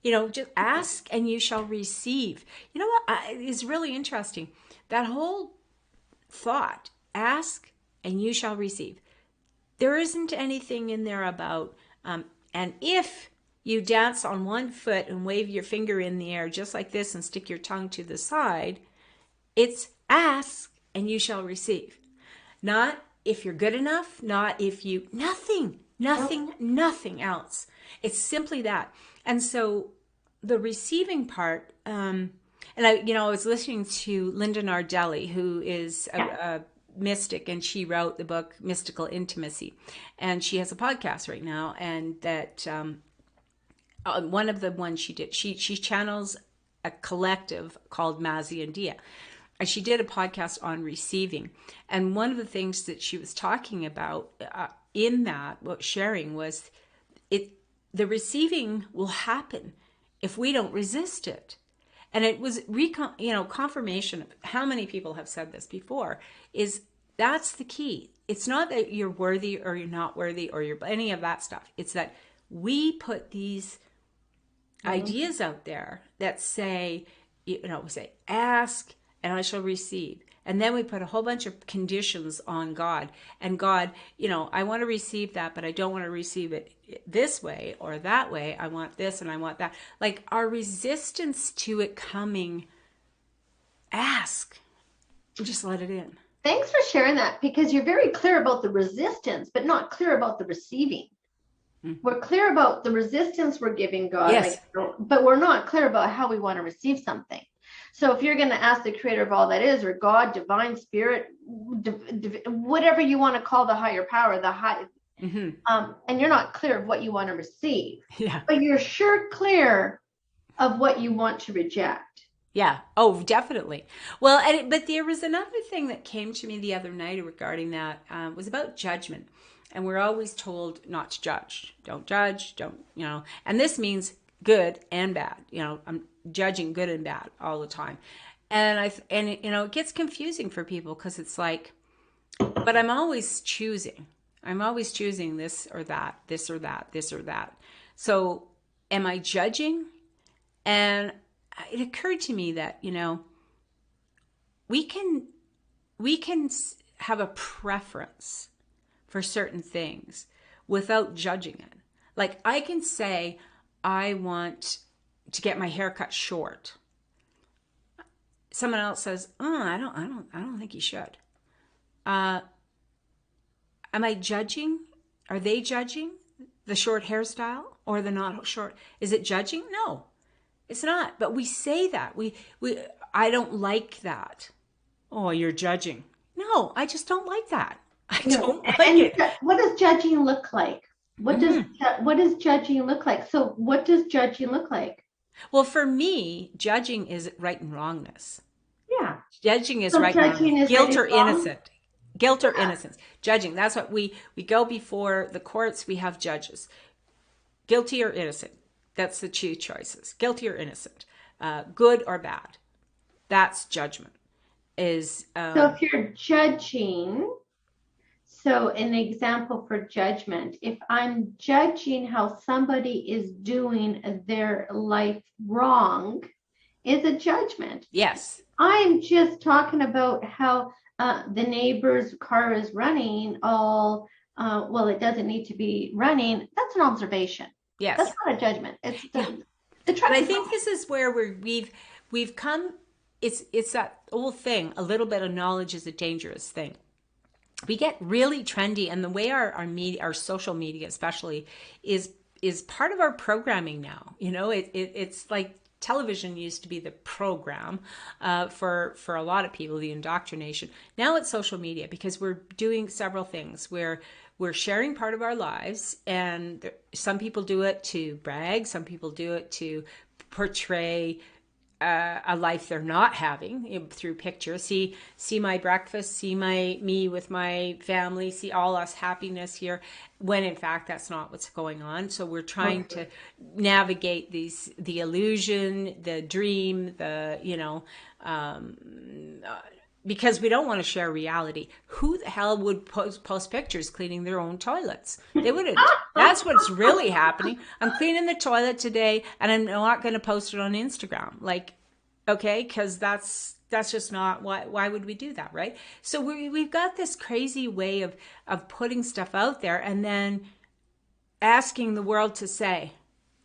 You know, just ask and you shall receive. You know what is really interesting? That whole thought, ask and you shall receive. There isn't anything in there about, and if you dance on one foot and wave your finger in the air just like this and stick your tongue to the side, it's ask and you shall receive. Not if you're good enough, not if you, nothing else. It's simply that. And so the receiving part, and I was listening to Linda Nardelli, who is a mystic, and she wrote the book Mystical Intimacy, and she has a podcast right now, and that one of the ones she did, she channels a collective called Mazzy and Dia, and she did a podcast on receiving. And one of the things that she was talking about in that, sharing, was the receiving will happen if we don't resist it. And it was confirmation of how many people have said this before, is that's the key. It's not that you're worthy or you're not worthy or you're any of that stuff. It's that we put these ideas out there that say, we say, ask and I shall receive. And then we put a whole bunch of conditions on God. And God, I want to receive that, but I don't want to receive it this way or that way. I want this and I want that. Like, our resistance to it coming, ask. Just let it in. Thanks for sharing that, because you're very clear about the resistance, but not clear about the receiving. We're clear about the resistance we're giving God, yes, but we're not clear about how we want to receive something. So if you're going to ask the creator of all that is, or God, divine spirit, whatever you want to call the higher power, the high, and you're not clear of what you want to receive, but you're sure clear of what you want to reject. Yeah. Oh, definitely. Well, but there was another thing that came to me the other night regarding that, was about judgment. And we're always told not to judge. Don't judge. Don't, and this means good and bad. I'm judging good and bad all the time. And it gets confusing for people, because it's like, but I'm always choosing. I'm always choosing this or that, this or that, this or that. So am I judging? And it occurred to me that, we can have a preference for certain things without judging it. Like I can say, I want to get my hair cut short. Someone else says, "Oh, I don't think you should." Am I judging? Are they judging the short hairstyle or the not short? Is it judging? No, it's not. But we say that I don't like that. Oh, you're judging. No, I just don't like that. I don't like it. What does judging look like? What does judging look like? So what does judging look like? Well, for me, judging is right and wrongness. Yeah. Judging is right and wrong. Guilt or innocent. Guilt or innocence. Judging. That's what we go before the courts. We have judges. Guilty or innocent. That's the two choices. Guilty or innocent. Good or bad. That's judgment. So if you're judging, so an example for judgment, if I'm judging how somebody is doing their life wrong, is a judgment. Yes. I'm just talking about how the neighbor's car is running well, it doesn't need to be running. That's an observation. Yes. That's not a judgment. It's but I think this is where we've come. It's that old thing. A little bit of knowledge is a dangerous thing. We get really trendy, and the way our media, our social media especially, is part of our programming now. You know, it's like television used to be the program for a lot of people, the indoctrination. Now it's social media, because we're doing several things. We're sharing part of our lives, and some people do it to brag. Some people do it to portray a life they're not having through pictures. See my breakfast, see me with my family, see all us happiness here, when in fact that's not what's going on. So we're trying to navigate the illusion, the dream, because we don't want to share reality. Who the hell would post pictures cleaning their own toilets? They wouldn't. That's what's really happening. I'm cleaning the toilet today, and I'm not going to post it on Instagram. Like, okay, because that's just not why would we do that, right? So we've got this crazy way of putting stuff out there and then asking the world to say,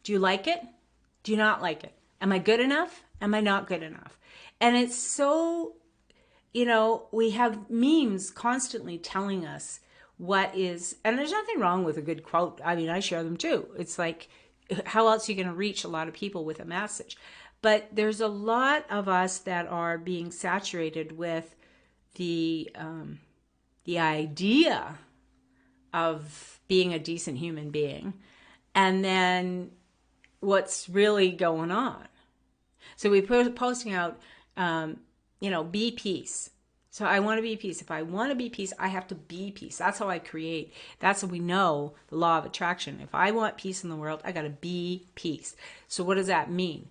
do you like it? Do you not like it? Am I good enough? Am I not good enough? And it's so... we have memes constantly telling us what is, and there's nothing wrong with a good quote. I mean, I share them too. It's like, how else are you going to reach a lot of people with a message? But there's a lot of us that are being saturated with the idea of being a decent human being, and then what's really going on. So we put posting out, be peace. So I want to be peace. If I want to be peace, I have to be peace. That's how I create. That's how we know the law of attraction. If I want peace in the world, I got to be peace. So what does that mean?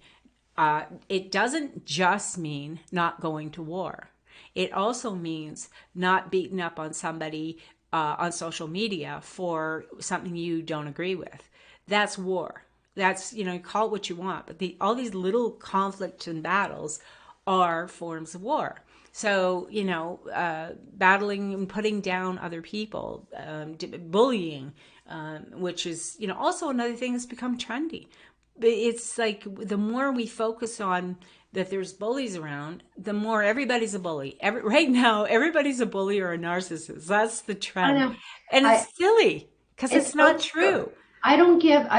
It doesn't just mean not going to war. It also means not beating up on somebody on social media for something you don't agree with. That's war. That's, call it what you want. But all these little conflicts and battles are forms of war. So, battling and putting down other people, bullying, which is, also another thing that's become trendy. It's like the more we focus on that there's bullies around, the more everybody's a bully. Right now, everybody's a bully or a narcissist. That's the trend. And it's silly because it's not true. I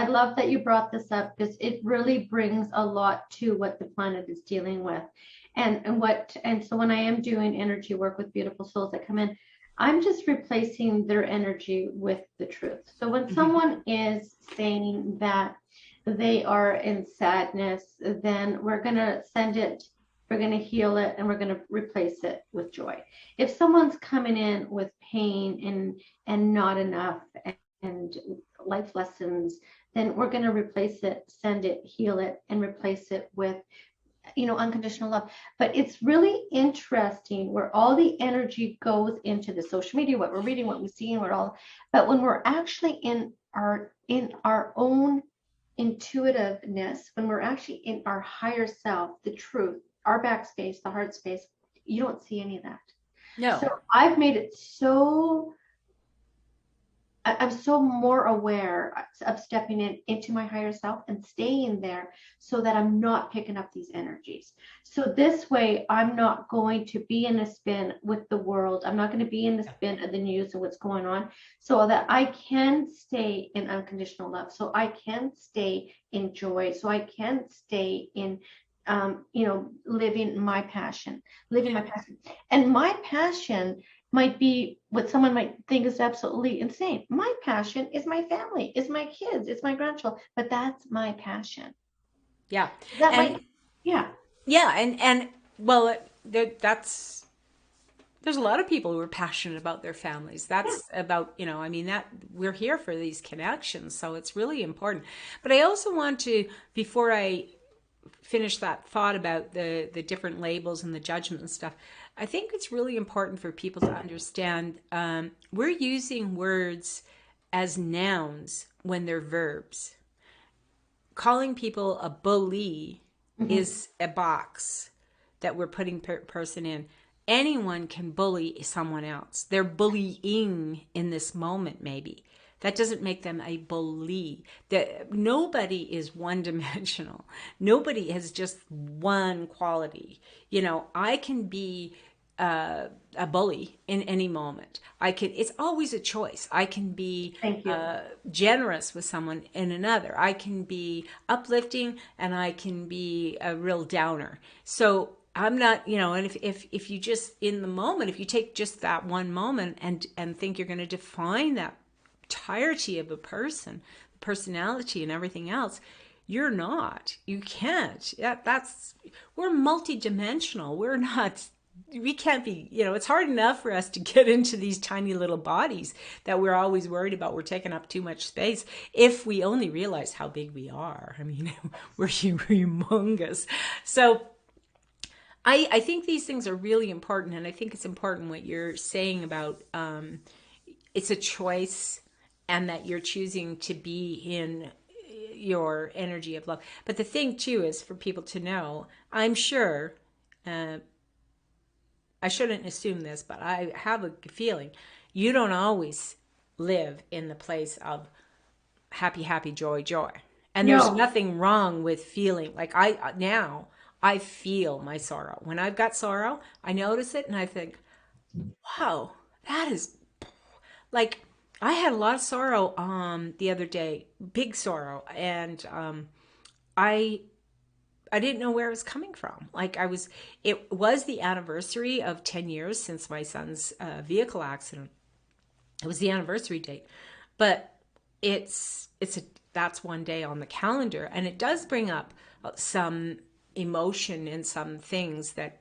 love that you brought this up, because it really brings a lot to what the planet is dealing with. And so when I am doing energy work with beautiful souls that come in, I'm just replacing their energy with the truth. So when someone is saying that they are in sadness, then we're going to send it, we're going to heal it, and we're going to replace it with joy. If someone's coming in with pain and not enough and life lessons, then we're going to replace it, send it, heal it, and replace it with unconditional love. But it's really interesting where all the energy goes into the social media, what we're reading, what we see, and but when we're actually in our own intuitiveness, when we're actually in our higher self, the truth, our backspace, the heart space, you don't see any of that. No. So I've made it so I'm so more aware of stepping into my higher self and staying there so that I'm not picking up these energies. So this way, I'm not going to be in a spin with the world. I'm not going to be in the spin of the news and what's going on, so that I can stay in unconditional love. So I can stay in joy. So I can stay in, living my passion. And my passion might be what someone might think is absolutely insane. My passion is my family, is my kids, it's my grandchildren, but that's my passion. Yeah. That might, yeah. Yeah. And well, that's, there's a lot of people who are passionate about their families. That's about, that we're here for these connections. So it's really important. But I also want to, before I finish that thought about the different labels and the judgment and stuff, I think it's really important for people to understand we're using words as nouns when they're verbs. Calling people a bully is a box that we're putting person in. Anyone can bully someone else. They're bullying in this moment, maybe. That doesn't make them a bully. Nobody is one-dimensional. Nobody has just one quality. I can be a bully in any moment. It's always a choice. I can be generous with someone in another. I can be uplifting and I can be a real downer. So I'm not, and if you just in the moment, if you take just that one moment and think you're going to define that entirety of a person, personality and everything else, you're not. You can't. We're multidimensional. We can't be, it's hard enough for us to get into these tiny little bodies that we're always worried about. We're taking up too much space. If we only realize how big we are, we're humongous. So I think these things are really important. And I think it's important what you're saying about it's a choice, and that you're choosing to be in your energy of love. But the thing too is for people to know, I'm sure, I shouldn't assume this, but I have a feeling you don't always live in the place of happy, happy, joy, joy. And there's nothing wrong with feeling like I feel my sorrow. When I've got sorrow, I notice it and I think, wow, that is like, I had a lot of sorrow the other day, big sorrow, and I didn't know where it was coming from. It was the anniversary of 10 years since my son's vehicle accident. It was the anniversary date, but that's one day on the calendar, and it does bring up some emotion and some things that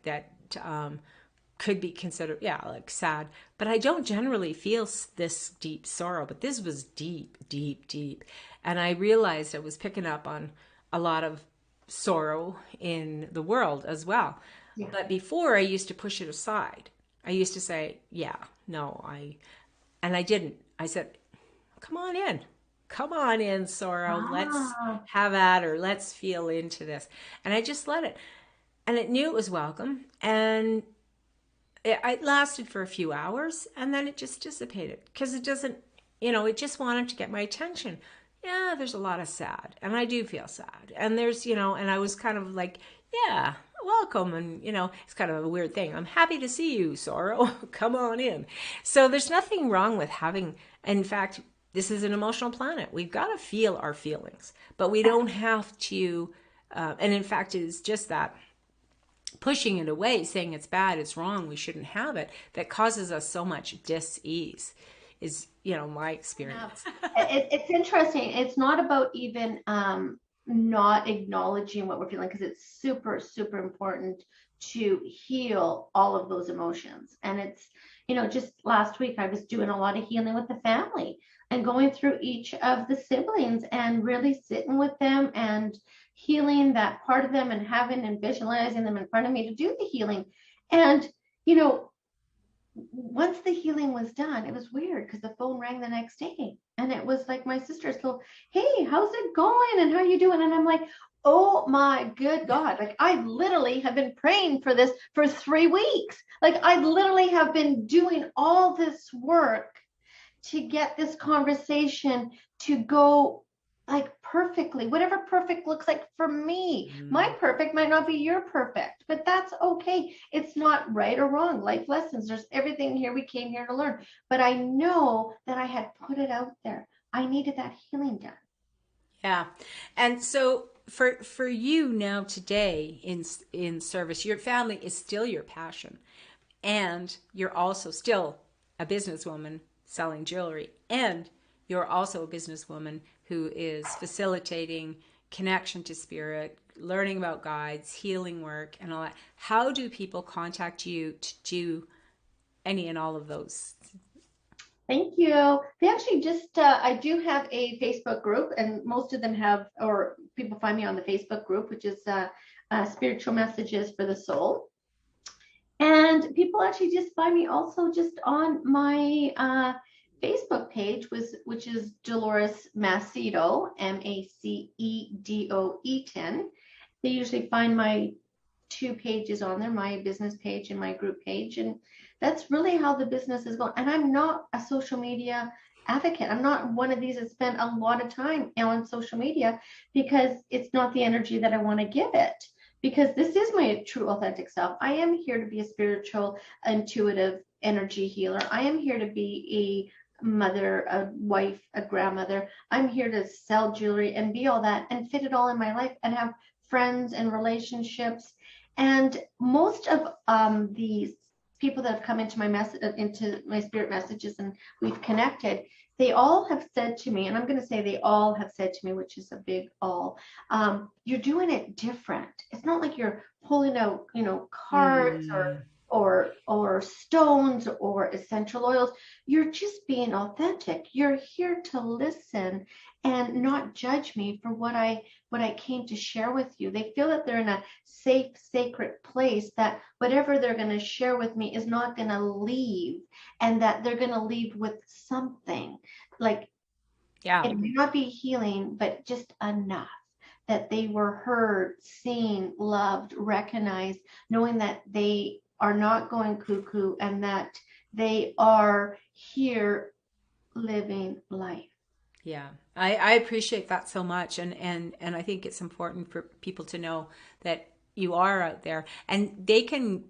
could be considered, like sad. But I don't generally feel this deep sorrow, but this was deep, deep, deep. And I realized I was picking up on a lot of sorrow in the world as well. Yeah. But before, I used to push it aside. I used to say, and I didn't. I said, come on in, sorrow. Let's have at her. Let's feel into this. And I just let it. And it knew it was welcome. And it lasted for a few hours, and then it just dissipated because it doesn't, it just wanted to get my attention. Yeah, there's a lot of sad, and I do feel sad. And there's, and I was kind of like, yeah, welcome. And, it's kind of a weird thing. I'm happy to see you, sorrow. Come on in. So there's nothing wrong with having, in fact, this is an emotional planet. We've got to feel our feelings, but we don't have to, and in fact, it is just that pushing it away, saying it's bad, it's wrong, we shouldn't have it, that causes us so much dis-ease, is, my experience. It's interesting. It's not about even not acknowledging what we're feeling, because it's super, super important to heal all of those emotions. And it's, just last week I was doing a lot of healing with the family and going through each of the siblings and really sitting with them and healing that part of them and having and visualizing them in front of me to do the healing. And, once the healing was done, it was weird because the phone rang the next day, and it was like my sister's go, hey, how's it going? And how are you doing? And I'm like, oh my good God. Like, I literally have been praying for this for 3 weeks. Like, I literally have been doing all this work to get this conversation to go like perfectly, whatever perfect looks like for me. My perfect might not be your perfect, but that's okay. It's not right or wrong. Life lessons, there's everything here we came here to learn. But I know that I had put it out there. I needed that healing done. Yeah. And so for you now today in service, your family is still your passion. And you're also still a businesswoman selling jewelry. And you're also a businesswoman who is facilitating connection to spirit, learning about guides, healing work, and all that. How do people contact you to do any and all of those? Thank you. They actually just, I do have a Facebook group, and most of them have, or people find me on the Facebook group, which is Spiritual Messages for the Soul. And people actually just find me also just on my Facebook page, which is Dolores Macedo, Macedo Eaton. They usually find my 2 pages on there, my business page and my group page. And that's really how the business is going. And I'm not a social media advocate. I'm not one of these that spend a lot of time on social media, because it's not the energy that I want to give it. Because this is my true authentic self. I am here to be a spiritual, intuitive energy healer. I am here to be a mother, a wife, a grandmother. I'm here to sell jewelry and be all that and fit it all in my life and have friends and relationships. And most of these people that have come into my spirit messages and we've connected, they all have said to me, and I'm going to say they all have said to me, which is a big all, you're doing it different. It's not like you're pulling out, cards or stones or essential oils. You're just being authentic. You're here to listen and not judge me for what I came to share with you. They feel that they're in a safe, sacred place, that whatever they're going to share with me is not going to leave, and that they're going to leave with something. Like, it may not be healing, but just enough that they were heard, seen, loved, recognized, knowing that they are not going cuckoo and that they are here living life. Yeah, I appreciate that so much. And I think it's important for people to know that you are out there, and they can,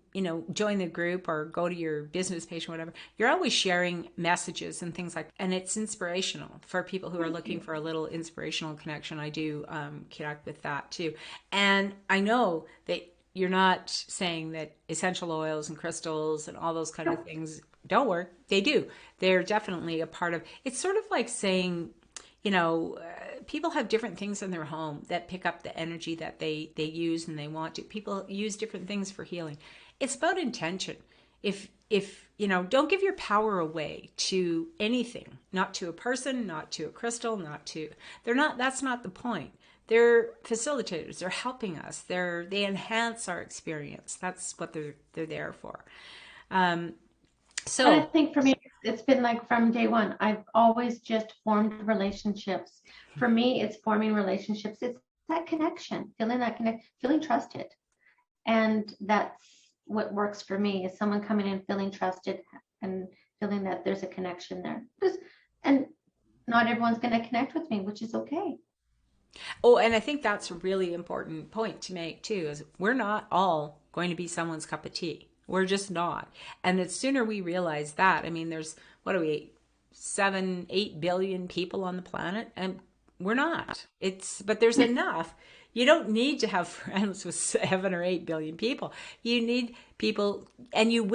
join the group or go to your business page or whatever. You're always sharing messages and things like, and it's inspirational for people who are looking for a little inspirational connection. I do connect with that too. And I know that you're not saying that essential oils and crystals and all those kind of things don't work. They do. They're definitely a part of, it's sort of like saying, people have different things in their home that pick up the energy that they use and they want to. People use different things for healing. It's about intention. If don't give your power away to anything, not to a person, not to a crystal, that's not the point. They're facilitators. They're helping us. They enhance our experience. That's what they're there for. So I think for me, it's been like from day one, I've always just formed relationships. For me, it's forming relationships. It's that connection, feeling trusted. And that's what works for me, is someone coming in feeling trusted and feeling that there's a connection there. And not everyone's going to connect with me, which is okay. Oh, and I think that's a really important point to make too, is we're not all going to be someone's cup of tea. We're just not. And the sooner we realize that, there's, 7-8 billion people on the planet, and we're not. But there's enough. You don't need to have friends with 7 or 8 billion people. You need people, and you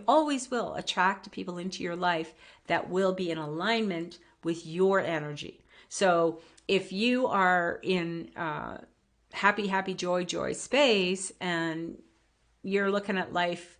always will attract people into your life that will be in alignment with your energy. So if you are in happy, joy space, and you're looking at life,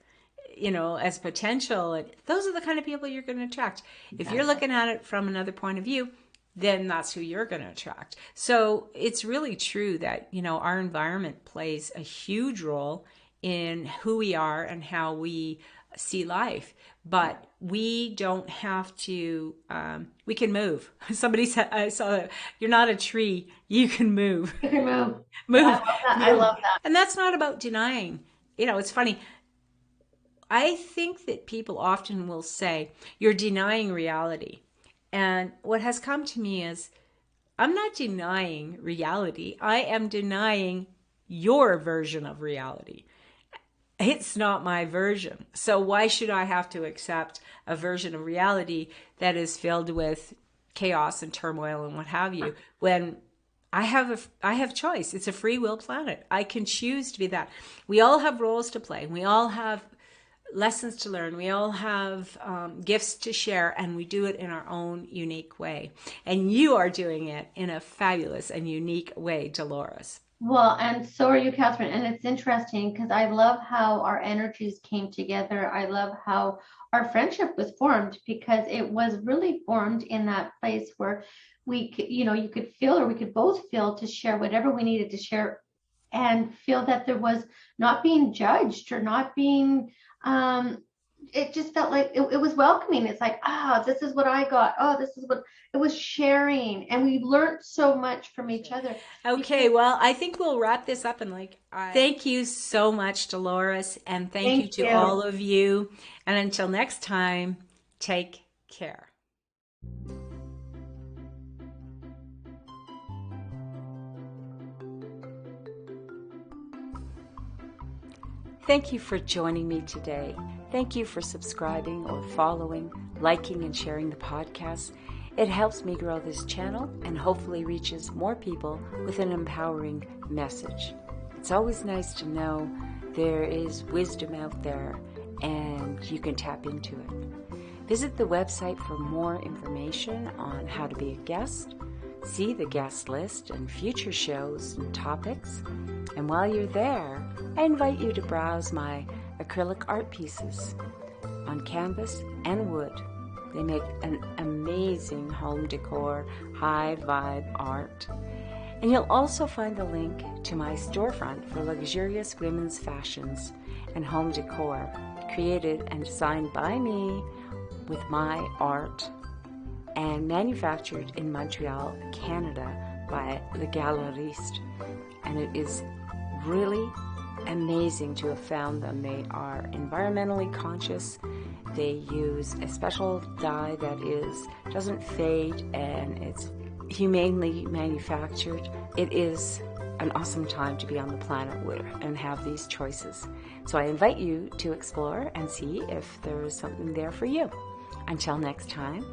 as potential, and those are the kind of people you're going to attract. If you're looking at it from another point of view, then that's who you're going to attract. So it's really true that, our environment plays a huge role in who we are and how we see life. But we don't have to, we can move. Somebody said, I saw that, you're not a tree, you can move. You can move. Move. I love that. And that's not about denying. It's funny. I think that people often will say, you're denying reality. And what has come to me is, I'm not denying reality. I am denying your version of reality. It's not my version. So why should I have to accept a version of reality that is filled with chaos and turmoil and what have you, when I have choice. It's a free will planet. I can choose to be that. We all have roles to play. We all have lessons to learn. We all have gifts to share, and we do it in our own unique way. And you are doing it in a fabulous and unique way, Dolores. Well, and so are you, Catherine. And it's interesting because I love how our energies came together. I love how our friendship was formed, because it was really formed in that place where we could, you could feel, or we could both feel, to share whatever we needed to share, and feel that there was not being judged or not being, it just felt like it was welcoming. It's like, this is what I got. This is what it was, sharing. And we learned so much from each other. Okay, well, I think we'll wrap this up. And thank you so much, Dolores. And thank you to all of you. And until next time, take care. Thank you for joining me today. Thank you for subscribing or following, liking, and sharing the podcast. It helps me grow this channel and hopefully reaches more people with an empowering message. It's always nice to know there is wisdom out there and you can tap into it. Visit the website for more information on how to be a guest, see the guest list and future shows and topics. And while you're there, I invite you to browse my acrylic art pieces on canvas and wood. They make an amazing home decor, high vibe art. And you'll also find the link to my storefront for luxurious women's fashions and home decor, created and designed by me with my art, and manufactured in Montreal, Canada by the Galleriste. And it is really amazing to have found them. They are environmentally conscious. They use a special dye that doesn't fade, and it's humanely manufactured. It is an awesome time to be on the planet and have these choices. So I invite you to explore and see if there is something there for you. Until next time,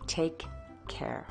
take care.